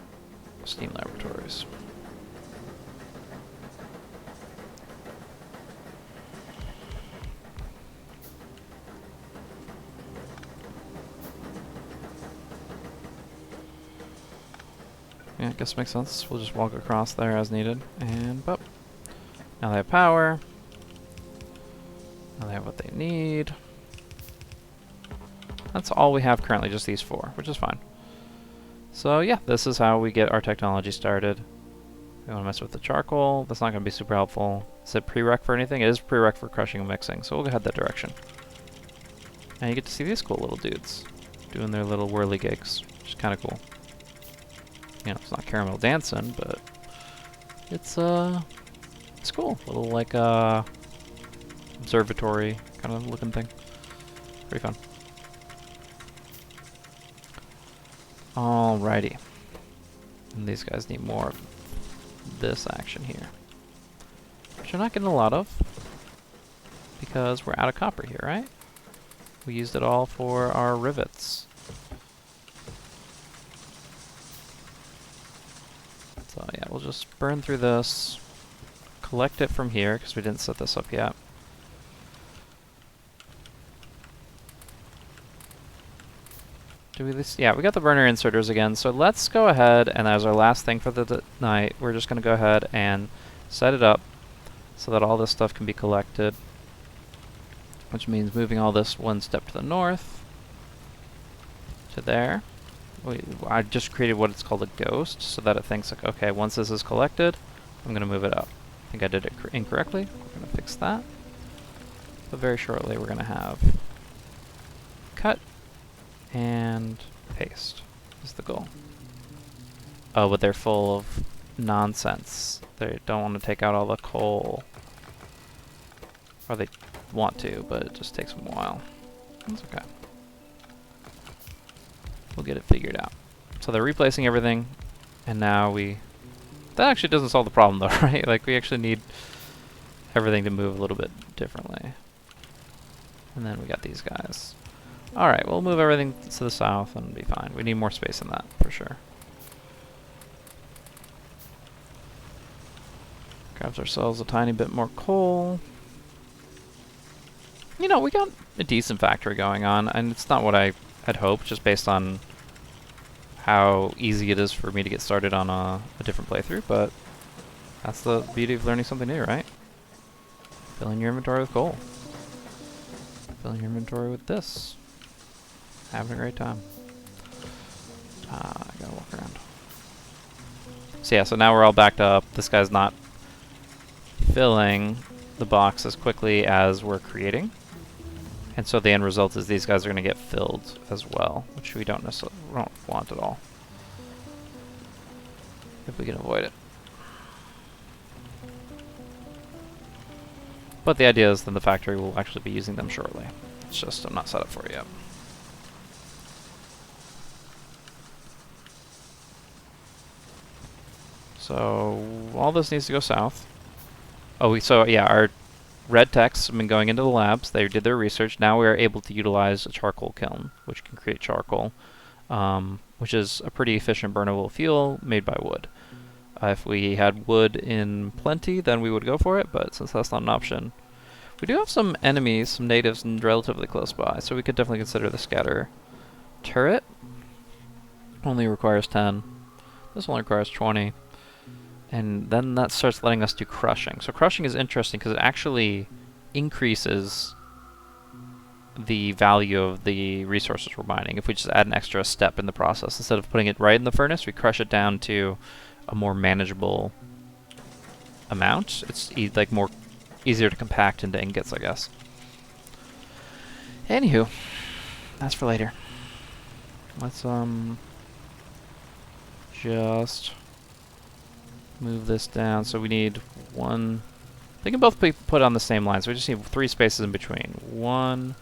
steam laboratories. Yeah, I guess it makes sense. We'll just walk across there as needed, and boop. Now they have power. Now they have what they need. That's all we have currently, just these four, which is fine. So yeah, this is how we get our technology started. We want to mess with the charcoal. That's not going to be super helpful. Is it prereq for anything? It is prereq for crushing and mixing, so we'll go head that direction. And you get to see these cool little dudes doing their little whirly gigs, which is kind of cool. You know, it's not caramel dancing, but it's cool. A little like observatory kind of looking thing. Pretty fun. Alrighty. And these guys need more of this action here, which you're not getting a lot of because we're out of copper here, right? We used it all for our rivets. So yeah, we'll just burn through this, collect it from here because we didn't set this up yet. Do we this? Yeah, we got the burner inserters again. So let's go ahead, and as our last thing for the night, we're just going to go ahead and set it up so that all this stuff can be collected, which means moving all this one step to the north to there. I just created what it's called a ghost so that it thinks like, okay, once this is collected, I'm going to move it up. I think I did it incorrectly. We're going to fix that. But very shortly we're going to have cut and paste is the goal. Oh, but they're full of nonsense. They don't want to take out all the coal. Or they want to, but it just takes them a while. That's okay. We'll get it figured out. So they're replacing everything, and now we... That actually doesn't solve the problem though, right? Like, we actually need everything to move a little bit differently. And then we got these guys. Alright, we'll move everything to the south and be fine. We need more space in that, for sure. Grabs ourselves a tiny bit more coal. You know, we got a decent factory going on, and it's not what I had hoped, just based on how easy it is for me to get started on a different playthrough, but that's the beauty of learning something new, right? Filling your inventory with coal. Filling your inventory with this. Having a great time. I gotta walk around. So yeah, so now we're all backed up. This guy's not filling the box as quickly as we're creating. And so the end result is these guys are going to get filled as well, which we don't necessarily want at all. If we can avoid it. But the idea is that the factory will actually be using them shortly. It's just I'm not set up for it yet. So all this needs to go south. Oh, so yeah, our red techs have been going into the labs. They did their research. Now we are able to utilize a charcoal kiln, which can create charcoal, which is a pretty efficient burnable fuel made by wood. If we had wood in plenty, then we would go for it, but since that's not an option, we do have some enemies, some natives, relatively close by, so we could definitely consider the scatter turret. Only requires 10. This only requires 20. And then that starts letting us do crushing. So crushing is interesting because it actually increases the value of the resources we're mining. If we just add an extra step in the process, instead of putting it right in the furnace, we crush it down to a more manageable amount. It's like more easier to compact into ingots, I guess. Anywho, that's for later. Let's just move this down. So we need one. They can both be put on the same line, so we just need 3 spaces in between. 1,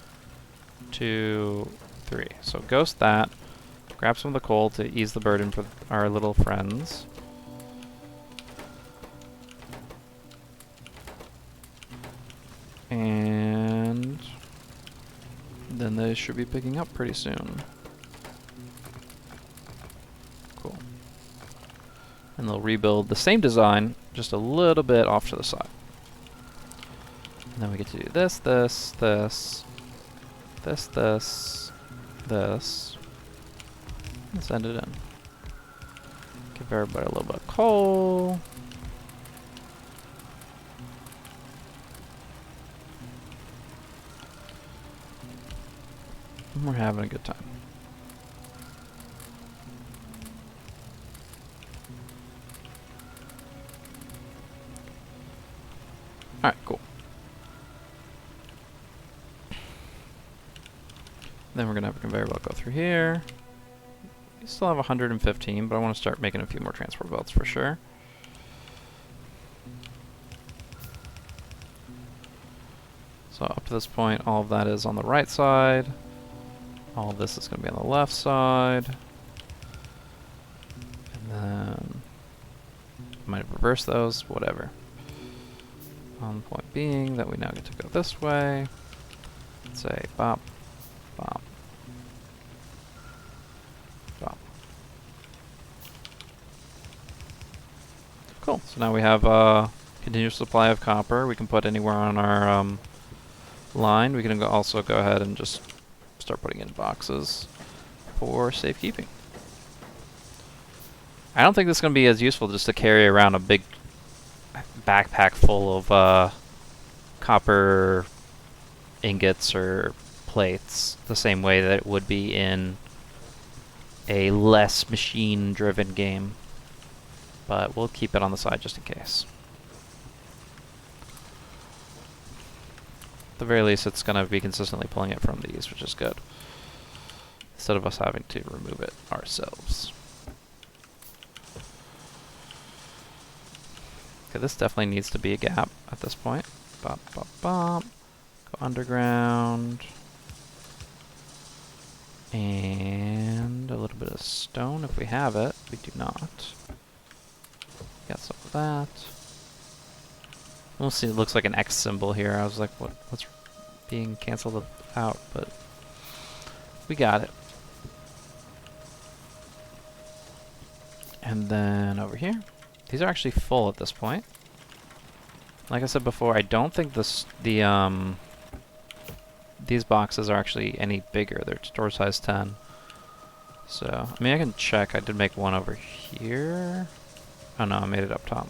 2, 3. So ghost that. Grab some of the coal to ease the burden for our little friends. And then they should be picking up pretty soon. Cool. And they'll rebuild the same design, just a little bit off to the side. And then we get to do this, this, this, this, this, this. Let's send it in. Give everybody a little bit of coal. And we're having a good time. Alright, cool. Then we're going to have a conveyor belt go through here. We still have 115, but I want to start making a few more transport belts for sure. So up to this point, all of that is on the right side. All of this is going to be on the left side. And then I might have reversed those, whatever. The point being that we now get to go this way. Let's say bop, bop, bop. Cool. So now we have a continuous supply of copper. We can put anywhere on our line. We can also go ahead and just start putting in boxes for safekeeping. I don't think this is going to be as useful just to carry around a big backpack full of copper ingots or plates the same way that it would be in a less machine-driven game. But we'll keep it on the side just in case. At the very least, it's going to be consistently pulling it from these, which is good, instead of us having to remove it ourselves. Okay, this definitely needs to be a gap at this point. Bop, bop, bop. Go underground. And a little bit of stone if we have it. We do not. Got some of that. We'll see, it looks like an X symbol here. I was like, what's being canceled out? But we got it. And then over here. These are actually full at this point. Like I said before, I don't think these boxes are actually any bigger. They're store size 10. So, I mean, I can check. I did make one over here. Oh no, I made it up top.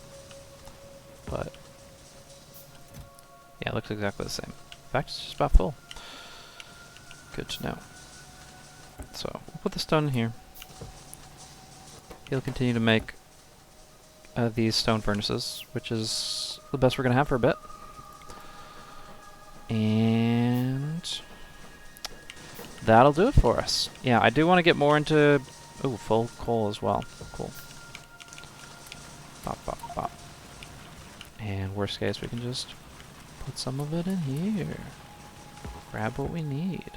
But, yeah, it looks exactly the same. In fact, it's just about full. Good to know. So, we'll put the stone in here. He'll continue to make these stone furnaces, which is the best we're going to have for a bit. And that'll do it for us. Yeah, I do want to get more into... Ooh, full coal as well. Cool. Bop, bop, bop. And worst case, we can just put some of it in here. Grab what we need.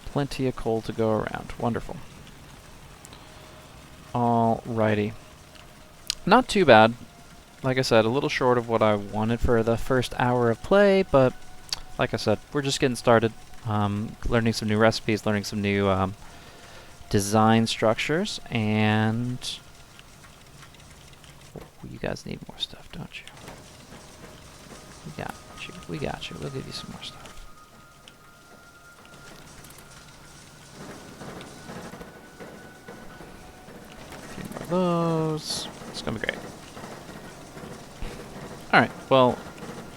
Plenty of coal to go around. Wonderful. Alrighty. Not too bad. Like I said, a little short of what I wanted for the first hour of play, but like I said, we're just getting started. Learning some new recipes, learning some new design structures, and you guys need more stuff, don't you? We got you. We got you. We'll give you some more stuff. Those. It's gonna be great. Alright, well,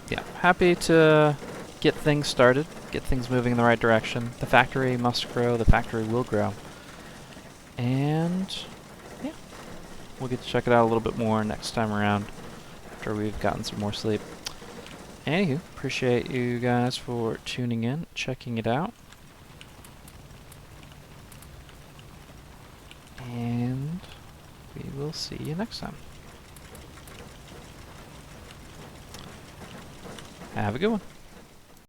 yeah, happy to get things started, get things moving in the right direction. The factory must grow, the factory will grow. And, yeah, we'll get to check it out a little bit more next time around after we've gotten some more sleep. Anywho, appreciate you guys for tuning in, checking it out. And we will see you next time. Have a good one.